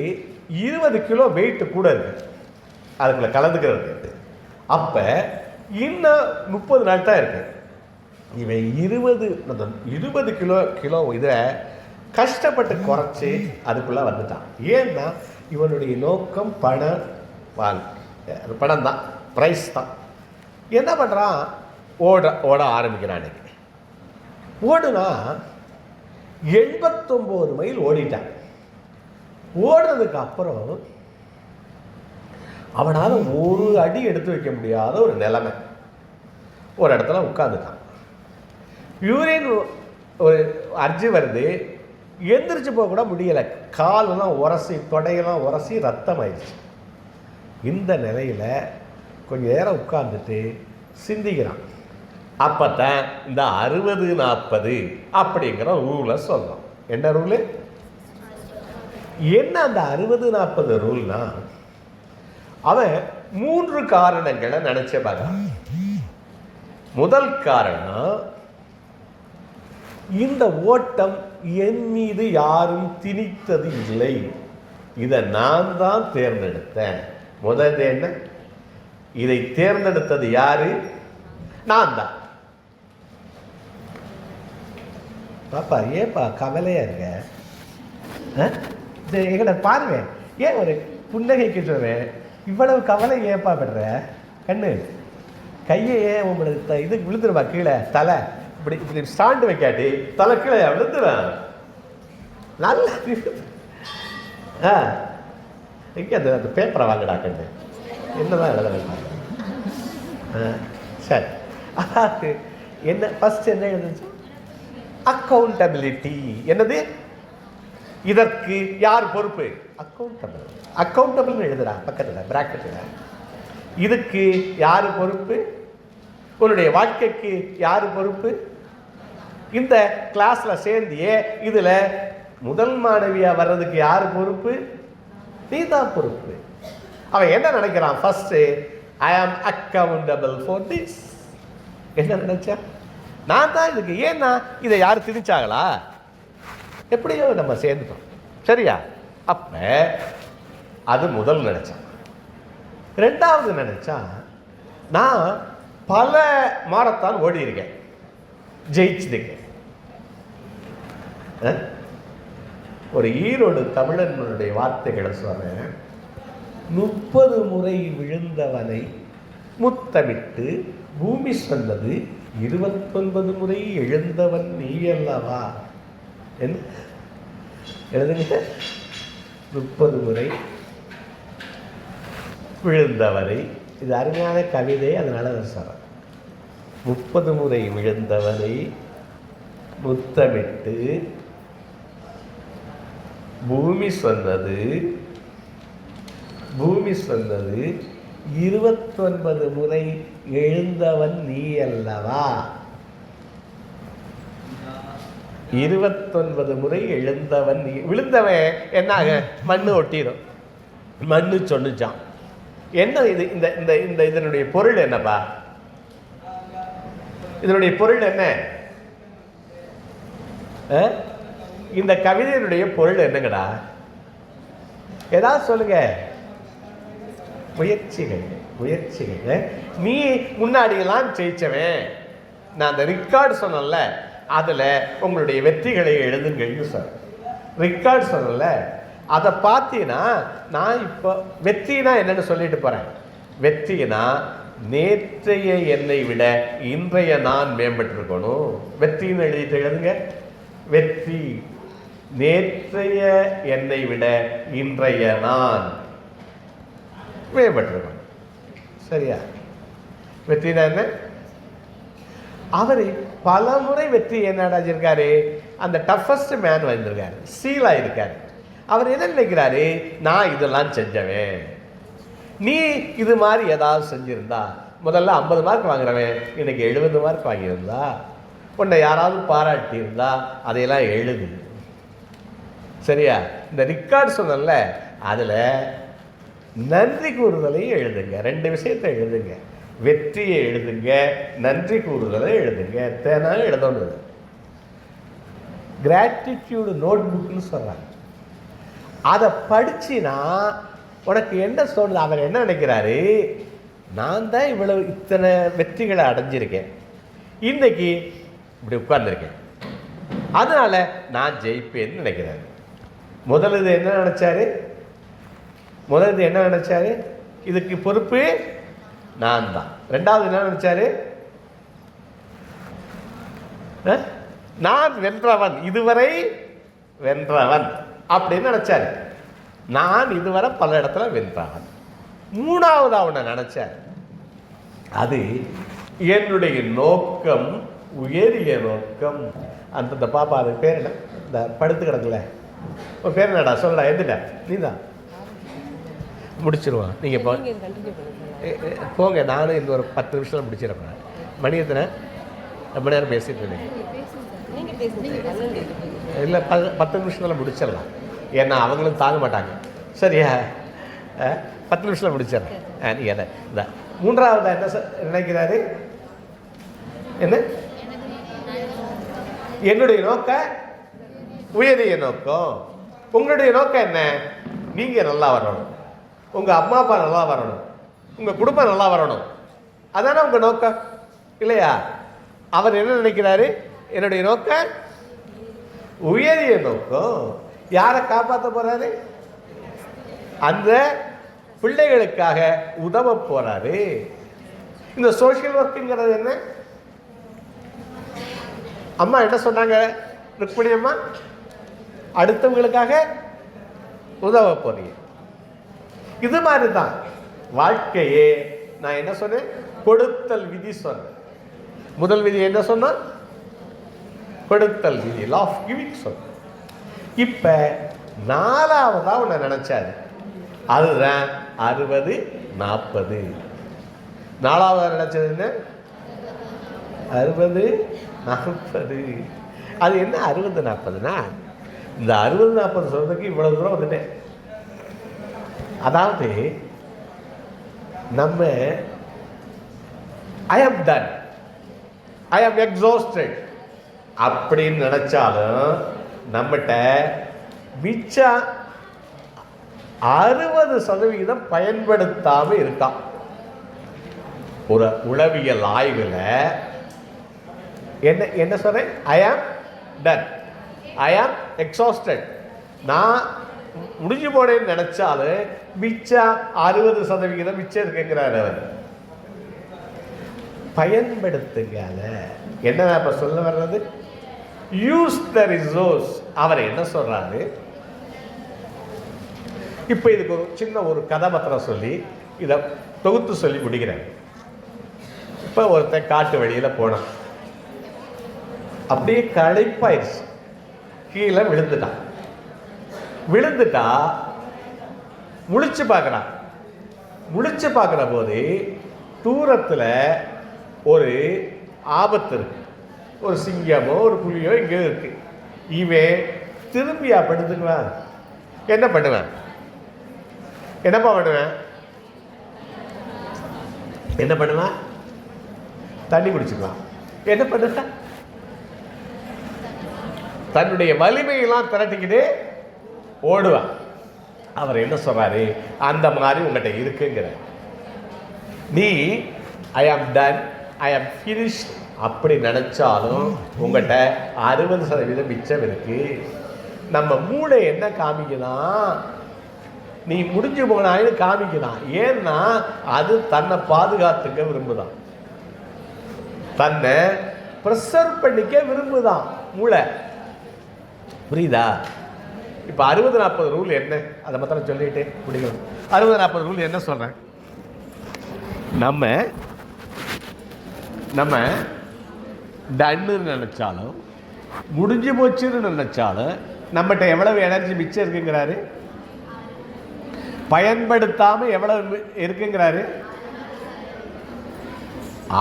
20 கிலோ வெயிட் கூட இருக்கு அதுக்குள்ள கலந்துக்கிறது. அப்போ இன்னும் 30 நாள் தான் இருக்கு. இவன் 20 கிலோ இதை கஷ்டப்பட்டு குறைச்சி அதுக்குள்ளே வந்துட்டான். ஏன்னா இவனுடைய நோக்கம் பணம் தான், ப்ரைஸ் தான். என்ன பண்ணுறான், ஓட ஆரம்பிக்கிறான். ஓடுனா 89 மைல் ஓடிட்டான். ஓடுறதுக்கு அப்புறம் அவனால் ஒரு அடி எடுத்து வைக்க முடியாத ஒரு நிலைமை. ஒரு இடத்துல உட்காந்துட்டான். யூரின் ஒரு அர்ஜி வருது, எந்திரிச்சு போக கூட முடியலை. காலெல்லாம் உரசி, தொடையெல்லாம் உரசி ரத்தம் ஆயிடுச்சு. இந்த நிலையில் கொஞ்ச நேரம் உட்கார்ந்துட்டு சிந்திக்கிறான். அப்போ தான் இந்த 60-40 அப்படிங்கிற ரூலை சொல்கிறோம். என்ன ரூலு? என்ன அந்த 60-40 ரூல்னா, அவன் 3 காரணங்களை நினைச்ச பார்க்கலாம். முதல் காரணம், இந்த ஓட்டம் என் மீது யாரும் திணித்தது இல்லை, இதை நான் தான் தேர்ந்தெடுத்தேன். முதல் என்ன, இதை தேர்ந்தெடுத்தது யாரு? நான் தான். பாப்பா ஏப்பா கவலையா இருக்க? எங்கட பாருங்க, ஏன் ஒரு புன்னகைக்கு சொல்றேன், இவ்வளவு கவலை ஏப்பா படுற? கண்ணு கையை ஏன் உங்களுக்கு இது விழுந்துருவா கீழே, தலை இப்படி இப்படி ஸ்டாண்டு வைக்காட்டி தலை கீழே விழுந்துடும். நல்லா இங்கே அந்த பேப்பரை வாங்கடா கண்ணு, என்னதான் எழுத வைப்பாங்க. சரி, அதாவது என்ன ஃபர்ஸ்ட் என்ன எழுதுச்சு? அக்கௌண்டபிலிட்டி. என்னது? இதற்கு யார் பொறுப்பு? அக்கௌண்டபிள் எழுதுறா பக்கத்தில் பிராக்கெட்டில். இதுக்கு யார் பொறுப்பு? உன்னுடைய வாழ்க்கைக்கு யார் பொறுப்பு? இந்த கிளாஸில் சேர்ந்தியே இதில் முதல் மாணவியாக வர்றதுக்கு யார் பொறுப்பு? நீ தான் பொறுப்பு. அவன் என்ன நினைக்கிறான், ஃபர்ஸ்ட் ஐ ஆம் அக்கௌண்டபிள் ஃபார் திஸ். என்ன நினைச்சா, நான் தான் இதுக்கு. ஏன்னா இதை யார் திணிச்சாங்களா? எப்படியோ நம்ம சேர்ந்துட்டோம், சரியா? அப்ப அது முதல் நினைச்சான். ரெண்டாவது நினைச்சா, நான் பல மாரத்தான் ஓடி இருக்கேன், ஜெயிச்சிருக்கேன். ஒரு ஈரோடு தமிழனுடைய வார்த்தைகளை சொல்றேன். 30 முறை விழுந்தவனை முத்தமிட்டு பூமி சொன்னது 29 முறை எழுந்தவன் நீ அல்லவா. என்ன எழுதுங்க? 30 முறை விழுந்தவரை. இது அருமையான கவிதை, அதனால சொல்றேன். 30 முறை விழுந்தவனை முத்தமிட்டு பூமி சொன்னது 29 முறை எழுந்தவன் நீ அல்லவா. 29 முறை எழுந்தவன் நீ. விழுந்தவன் என்னாக? மண்ணு ஒட்டிடும். மண்ணு சொன்னுச்சான். என்ன இது? இந்த இந்த இந்த இதனுடைய பொருள் என்னப்பா? இதனுடைய பொருள் என்ன? இந்த கவிதையினுடைய பொருள் என்னங்கடா? ஏதாவது சொல்லுங்க. முயற்சிகள். நீ முன்னாடியெல்லாம் ஜெயிச்சவன், நான் அந்த ரிக்கார்டு சொன்னல, அதில் உங்களுடைய வெற்றிகளை எழுதுங்கன்னு சொன்ன ரிக்கார்டு சொன்னல, அதை பார்த்தீங்கன்னா நான் இப்போ வெற்றினா என்னன்னு சொல்லிட்டு போகிறேன். வெற்றினா நேற்றைய என்னை விட இன்றைய நான் மேம்பட்டிருக்கணும். வெற்றின்னு எழுதுங்க. வெற்றி நேற்றைய என்னை விட இன்றைய நான் மேம்பட்டிருக்கணும். சரியா? வெற்றினா என்ன? அவர் பல முறை வெற்றி என்ன அடைஞ்சிருக்காரு? அந்த டஃபஸ்ட் மேன் வந்திருக்காரு, சீலா இருக்காரு. அவர் என்ன நினைக்கிறாரு? நான் இதெல்லாம் செஞ்சவன், நீ இது மாதிரி ஏதாவது செஞ்சிருந்தா முதல்ல 50 மார்க் வாங்குறவன் இன்னைக்கு 70 மார்க் வாங்கியிருந்தா, உன்னை யாராவது பாராட்டி இருந்தா அதையெல்லாம் எழுது. சரியா? இந்த ரிக்கார்டு சொன்னல, அதில் நன்றி கூறுதலையும் எழுதுங்க. 2 விஷயத்தை எழுதுங்க. வெற்றியை எழுதுங்க, நன்றி கூறுதலை எழுதுங்க. தேனாலும் எழுதணும். கிராட்டிடியூடு நோட் புக்னு சொல்கிறாங்க. அதை படிச்சினா உனக்கு என்ன சொல்லுது? அவர் என்ன நினைக்கிறாரு? நான் தான் இவ்வளவு இத்தனை வெற்றிகளை அடைஞ்சிருக்கேன், இன்னைக்கு இப்படி உட்கார்ந்துருக்கேன், அதனால நான் ஜெயிப்பேன்னு நினைக்கிறாரு. முதல்ல என்ன நினைச்சாரு? இதுக்கு பொறுப்பு நான் தான். ரெண்டாவது என்ன நினைச்சாரு? நான் வென்றவன், இதுவரை வென்றவன் அப்படின்னு நினைச்சாரு. நான் இதுவரை பல இடத்துல வென்றவன். மூணாவது அவனை நினைச்சார், அது என்னுடைய நோக்கம் உயரிய நோக்கம். அந்த பாப்பா அது பேர் என்ன? இந்த படுத்து கிடக்கல, உன் பேர் என்னடா? சொல்லடா. எதுடா? நீ தான் முடிச்சிருவான். நீங்கள் போங்க. நானும் இந்த ஒரு 10 நிமிஷத்தில் முடிச்சிடறேன். மணி எத்தனை? ரொம்ப நேரம் பேசிட்டு இருந்தேன். இல்லை, 10 நிமிஷத்தில் முடிச்சிடலாம். ஏன்னா அவங்களும் தாங்க மாட்டாங்க. சரியா? 10 நிமிஷத்தில் முடிச்சிடறேன். நீங்கள் என்ன இந்த மூன்றாவது என்ன நினைக்கிறாரு? என்ன? என்னுடைய நோக்கம் உயரிய நோக்கம். உங்களுடைய நோக்கம் என்ன? நீங்கள் நல்லா வரணும், உங்கள் அம்மா அப்பா நல்லா வரணும், உங்கள் குடும்பம் நல்லா வரணும். அதானே உங்கள் நோக்கம், இல்லையா? அவர் என்ன நினைக்கிறாரு? என்னுடைய நோக்கம் உயரிய நோக்கம். யாரை காப்பாற்ற போறாரு? அந்த பிள்ளைகளுக்காக உதவ போறாரு. இந்த சோஷியல் ஒர்க்குங்கிறது என்ன? அம்மா என்ன சொன்னாங்க? ருக்மிணி அம்மா, அடுத்தவங்களுக்காக உதவ போறீங்க. இது மாதிரி தான் வாழ்க்கையே. நான் என்ன சொன்னேன்? கொடுத்தல் விதி சொன்னேன். முதல் விதி என்ன சொன்னா? கொடுத்தல் விதி, லா ஆஃப் கிவிங் சொன்னேன். இப்ப நாலாவதா உன்னை நினைச்சாரு, அதுதான் 60-40. நாலாவதா நினைச்சது என்ன? 60-40. அது என்ன 60-40னா, இந்த 60-40 சொல்றதுக்கு இவ்வளவு தூரம் வந்துட்டேன். அதாவது நம்ம ஐ ஆம் டன், ஐ ஆம் எக்ஸாஸ்டட் அப்படின்னு நினைச்சாலும் நம்மகிட்ட மிச்சம் 60% பயன்படுத்தாம இருக்கான். ஒரு உளவியல் ஆய்வில் என்ன சொல்றேன்? ஐ ஆம் டன், ஐ ஆம் எக்ஸாஸ்டட். நான் முடிஞ்சு போனேன்னு நினைச்சாலும் மிச்சம் 60% மிச்சம் இருக்குங்கிறார் அவர். பயன்படுத்துங்க. என்ன இப்ப சொல்ல வர்றது? Use the resource. அவர் என்ன சொல்றாரு? இப்ப இதுக்கு ஒரு சின்ன ஒரு கதாபாத்திரம் சொல்லி இதை தொகுத்து சொல்லி முடிக்கிறேன். இப்ப ஒருத்தன் காட்டு வழியில போனான், அப்படியே களைப்பாயிருச்சு, கீழே விழுந்துட்டா முழிச்சு பார்க்குறான். முழிச்சு பார்க்குற போது தூரத்தில் ஒரு ஆபத்து இருக்கு. ஒரு சிங்கமோ ஒரு புலியோ இங்கே இருக்கு. இவன் திரும்பியா படுத்துக்குவான்? என்னப்பா பண்ணுவேன்? என்ன பண்ணுவேன்? தண்ணி குடிச்சுக்குவான். என்ன பண்ணுவேன்? தன்னுடைய வலிமையெல்லாம் திரட்டிக்கிட்டு ஓடுவான். அவர் என்ன சொல்றாரு? அந்த மாதிரி உங்கள்கிட்ட இருக்குங்கிற. நீ ஐ ஆம் டன், ஐ ஆம் ஃபினிஷ்ட் அப்படி நினைச்சாலும் உங்கள்கிட்ட 60% மிச்சம் இருக்கு. நம்ம மூளை என்ன காமிக்கலாம்? நீ முடிஞ்சு போனாயின்னு காமிக்கிறான். ஏன்னா அது தன்னை பாதுகாத்துக்க விரும்புதான், தன்னை ப்ரிசர்வ் பண்ணிக்க விரும்புதான் மூளை. புரியுதா? இப்போ 60-40 ரூல் என்ன, அதை மாத்திரம் சொல்லிட்டு முடிக்கணும். 60-40 ரூல் என்ன சொல்கிறேன்? நம்ம நம்ம டன்னு நினச்சாலும் முடிஞ்சு போச்சுன்னு நினச்சாலும் நம்மகிட்ட எவ்வளவு எனர்ஜி மிச்சம் இருக்குங்கிறாரு, பயன்படுத்தாமல் எவ்வளவு இருக்குங்கிறாரு.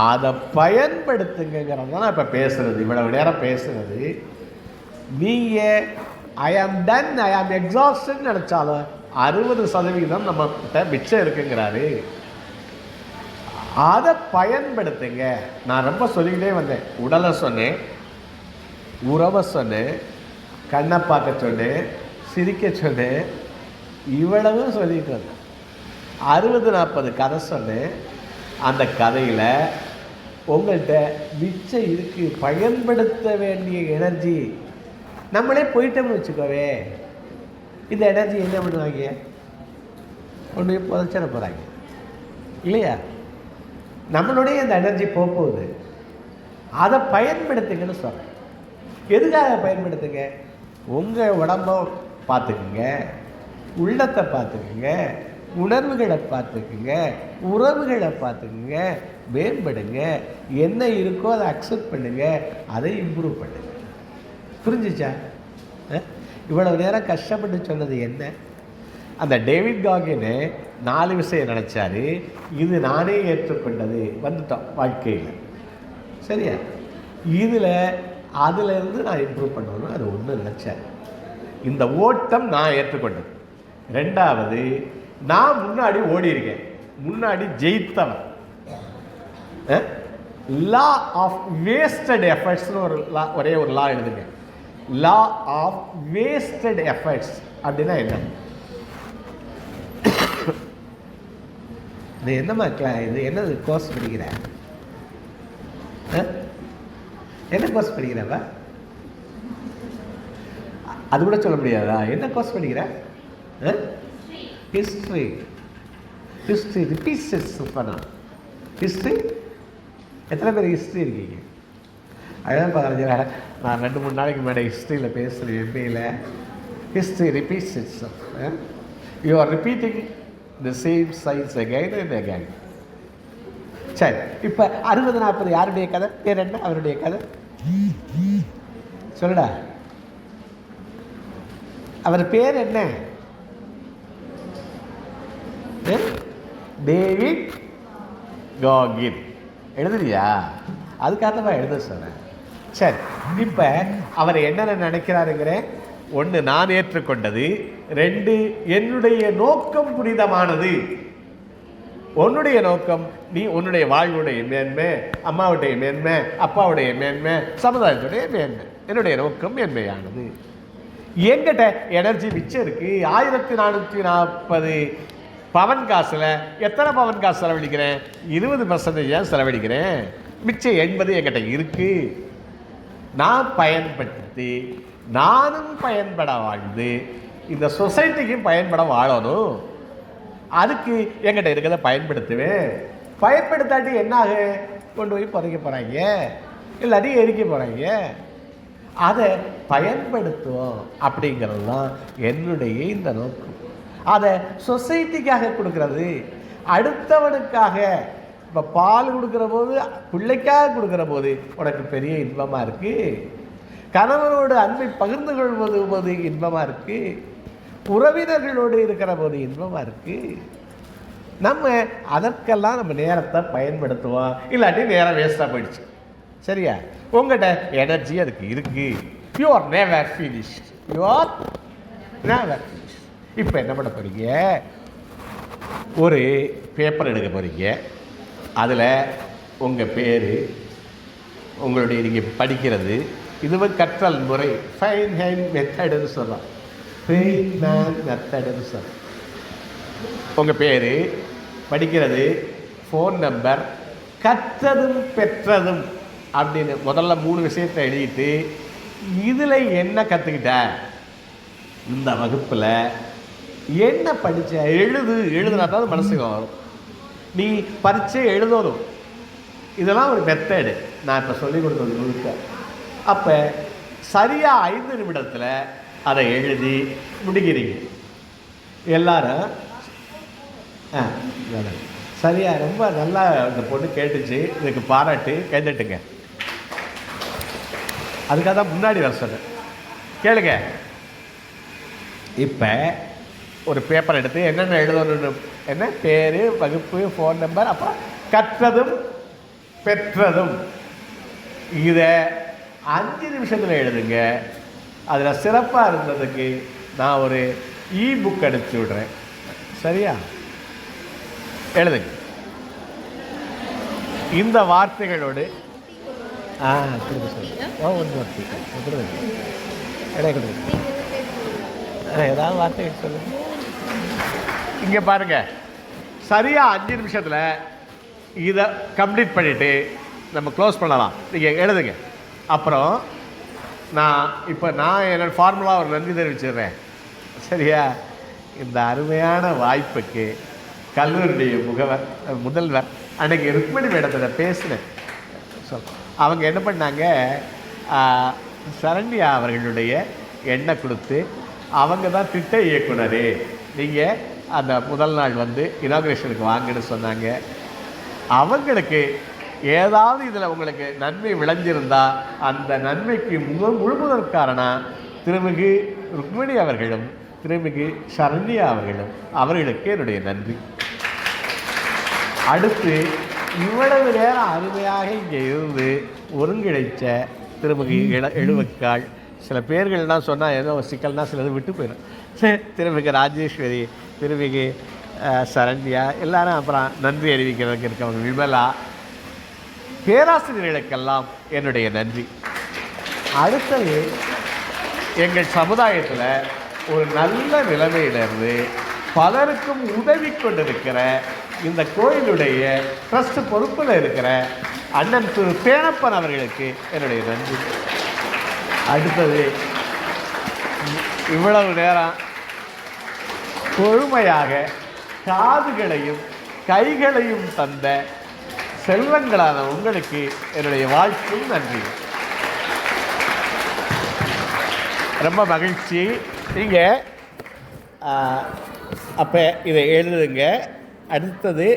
அதை பயன்படுத்துங்கிறது தான் இப்போ பேசுறது, இவ்வளவு நேரம் பேசுறது. நீங்கள் ஐ ஆம் டன், ஐ ஆம் எக்ஸாஸ்டட் நினச்சாலும் 60% நம்மகிட்ட மிச்சம் இருக்குங்கிறாரு. அதை பயன்படுத்துங்க. நான் ரொம்ப சொல்லிக்கிட்டே வந்தேன். உடலை சொன்னேன், உறவை சொன்னேன், கண்ணை பார்க்க சொன்னேன், சிரிக்க சொன்னேன், இவ்வளவு சொல்லிட்டு வந்தேன். 60-40 கதை சொன்னேன். அந்த கதையில் உங்கள்கிட்ட மிச்சம் இருக்கு, பயன்படுத்த வேண்டிய எனர்ஜி. நம்மளே போயிட்டோம்னு வச்சுக்கோவே, இந்த எனர்ஜி என்ன பண்ணுவாங்க? ஒன்று புதைச்சிட போகிறாங்க இல்லையா? நம்மளுடைய இந்த எனர்ஜி போகுது. அதை பயன்படுத்துங்கன்னு சொல்கிறேன். எதுக்காக பயன்படுத்துங்க? உங்கள் உடம்ப பார்த்துக்குங்க, உள்ளத்தை பார்த்துக்குங்க, உணர்வுகளை பார்த்துக்குங்க, உறவுகளை பார்த்துக்குங்க, மேம்படுங்க. என்ன இருக்கோ அதை அக்செப்ட் பண்ணுங்க, அதை இம்ப்ரூவ் பண்ணுங்க. புரிஞ்சிச்சா? இவ்வளவு நேரம் கஷ்டப்பட்டு சொன்னது என்ன? அந்த டேவிட் காகின்னு 4 விஷயம் நினச்சாரு. இது நானே ஏற்றுக்கொண்டது, வந்துட்டோம் வாழ்க்கையில். சரியா? அதிலிருந்து நான் இம்ப்ரூவ் பண்ணணும், அது ஒன்று நினச்சேன். இந்த ஓட்டம் நான் ஏற்றுக்கொண்டது. 2வது, நான் முன்னாடி ஓடி இருக்கேன், முன்னாடி ஜெயித்தவன். லா ஆஃப் வேஸ்டட் எஃபர்ட்ஸ்னு ஒரே ஒரு லா எழுதுங்க. லா ஆஃப் வேஸ்டட் எஃபர்ட்ஸ் அப்படின்னா என்ன? இது என்னம்மா இது என்னது கோர்ஸ் படிக்கிற? என்ன கோர்ஸ் படிக்கிறவ? அது கூட சொல்ல முடியாதா? என்ன கோர்ஸ் படிக்கிற? ஹிஸ்ட்ரி. ஹிஸ்ட்ரி ரிப்பீட்ஸ் பண்ணலாம். ஹிஸ்ட்ரி எத்தனை பேர் ஹிஸ்ட்ரி இருக்கீங்க? அதுதான் பாருங்க, நான் 2-3 நாளைக்கு முன்னாடி ஹிஸ்ட்ரியில் பேசுகிறேன். எம்பியில் history repeats its. You are repeating the same signs again and again. சரி, இப்போ 60-40 யாருடைய கதை? பேர் என்ன அவருடைய கதை? சொல்லுடா, அவர் பேர் என்ன? டேவிட் காகின். எழுதுறியா? அதுக்காக எழுத சொன்னேன். சரி, இப்போ அவர் என்னென்ன நினைக்கிறாருங்கிற 1, நான் ஏற்றுக்கொண்டது. 2, என்னுடைய நோக்கம் புனிதமானது. உன்னுடைய நோக்கம், நீ உன்னுடைய வாழ்வுடைய மேன்மை, அம்மாவுடைய மேன்மை, அப்பாவுடைய மேன்மை, சமுதாயத்துடைய மேன்மை. என்னுடைய நோக்கம் மேன்மையானது. என்கிட்ட எனர்ஜி மிச்சம் இருக்கு. 1440 பவன் காசில் எத்தனை பவன் காசு செலவழிக்கிறேன்? 20% செலவழிக்கிறேன். மிச்சம் 80 என்கிட்ட இருக்கு. நான் பயன்படுத்தி, நானும் பயன்பட வாழ்ந்து இந்த சொசைட்டிக்கும் பயன்பட வாழணும். அதுக்கு என்கிட்ட இருக்கிறத பயன்படுத்துவேன். பயன்படுத்தாட்டி என்னாக? கொண்டு போய் புதைக்க போகிறாங்க, இல்லாட்டி எரிக்க போகிறாங்க. அதை பயன்படுத்துவோம் அப்படிங்கிறது தான் என்னுடைய இந்த நோக்கம். அதை சொசைட்டிக்காக கொடுக்கறது, அடுத்தவனுக்காக. இப்போ பால் கொடுக்குற போது, பிள்ளைக்காக கொடுக்குற போது உனக்கு பெரிய இன்பமாக இருக்குது. கணவனோடு அன்பை பகிர்ந்து கொள்வது போது இன்பமாக இருக்குது. உறவினர்களோடு இருக்கிற போது இன்பமாக இருக்குது. நம்ம அதற்கெல்லாம் நம்ம நேரத்தை பயன்படுத்துவோம். இல்லாட்டி நேரம் வேஸ்ட்டாக போயிடுச்சு. சரியா? உங்கள்கிட்ட எனர்ஜி அதுக்கு இருக்குது. You are never finished. You are never finished. இப்போ என்ன பண்ண போகிறீங்க? ஒரு பேப்பர் எடுக்க போகிறீங்க. அதில் உங்கள் பேர், உங்களுடைய நீங்கள் படிக்கிறது, இதுவும் கற்றல் முறை, ஃபைன் ஹேண்ட் மெத்தடுன்னு சொல்கிறோம். ஃபைன் ஹேண்ட் மெத்தடுன்னு சொல்கிறோம். உங்கள் பேர், படிக்கிறது, ஃபோன் நம்பர், கற்றதும் பெற்றதும் அப்படின்னு முதல்ல 3 விஷயத்தை எழுதிட்டு, இதில் என்ன கற்றுக்கிட்ட, இந்த வகுப்பில் என்ன படிச்ச எழுதுனா தான் மனசுக்கு வரும். நீ பரீட்சை எழுதணும். இதெல்லாம் ஒரு மெத்தடு நான் இப்போ சொல்லிக் கொடுத்தது முழுக்க. அப்போ சரியாக 5 நிமிடத்தில் அதை எழுதி முடிக்கிறீங்க எல்லாரும். சரியா, ரொம்ப நல்லா இந்த பொண்ணு கேட்டுச்சு. இதுக்கு பாராட்டு கைதட்டுங்க. அதுக்காக தான் முன்னாடி வர சொன்னேன். கேளுங்க. இப்போ ஒரு பேப்பர் எடுத்து என்னென்ன எழுதணும், என்ன பேர், வகுப்பு, ஃபோன் நம்பர், அப்புறம் கற்றதும் பெற்றதும், இதை 5 நிமிஷத்தில் எழுதுங்க. அதில் சிறப்பாக இருந்ததுக்கு நான் ஒரு புக் அனுப்பிச்சி விடுறேன். சரியா? எழுதுங்க. இந்த வார்த்தைகளோடு ஏதாவது வார்த்தைகள் சொல்லுங்க. இங்கே பாருங்க, சரியா 5 நிமிஷத்தில் இதை கம்ப்ளீட் பண்ணிவிட்டு நம்ம க்ளோஸ் பண்ணலாம். நீங்கள் எழுதுங்க. அப்புறம் நான் என்னோடய ஃபார்முலா ஒரு நன்றி தெரிவிச்சிடுறேன். சரியா? இந்த அருமையான வாய்ப்புக்கு கல்லூரியுடைய முதல்வர் அன்றைக்கி ருக்மணி மேடத்தில் பேசினேன். அவங்க என்ன பண்ணாங்க, சரண்யா அவர்களுடைய எண்ணை கொடுத்து, அவங்க தான் திட்ட இயக்குனர், நீங்கள் அந்த முதல் நாள் வந்து இனாக்ரேஷனுக்கு வாங்கன்னு சொன்னாங்க. அவங்களுக்கு ஏதாவது இதில் உங்களுக்கு நன்மை விளைஞ்சிருந்தால் அந்த நன்மைக்கு முழுமுதற் காரணம் திருமிகு ருக்மணி அவர்களும் திருமிகு சரண்யா அவர்களும். அவர்களுக்கு என்னுடைய நன்றி. அடுத்து இவ்வளவு நேரம் அருமையாக இங்கே இருந்து ஒருங்கிணைச்ச திருமிகு எழுவக்காள், சில பேர்கள்லாம் சொன்னால் ஏதோ சிக்கல்னா சிலது விட்டு போயிடும். திருமிகு ராஜேஸ்வரி, திருமிகு சரண்யா எல்லாரும், அப்புறம் நன்றி அறிவிக்கிறதுக்கு இருக்கவங்க விமலா, பேராசிரியர்களுக்கெல்லாம் என்னுடைய நன்றி. அடுத்தது, எங்கள் சமுதாயத்தில் ஒரு நல்ல நிலைமையிலிருந்து பலருக்கும் உதவி கொண்டிருக்கிற இந்த கோயிலுடைய ட்ரஸ்ட் பொறுப்பில் இருக்கிற அண்ணன் திரு பேணப்பன் அவர்களுக்கு என்னுடைய நன்றி. அடுத்தது, இவ்வளவு நேரம் பொறுமையாக காதுகளையும் கைகளையும் தந்த செல்வங்களான உங்களுக்கு என்னுடைய வாழ்த்தும் நன்றி. ரொம்ப மகிழ்ச்சி. நீங்கள் அப்போ இதை எழுதுங்க. அடுத்தது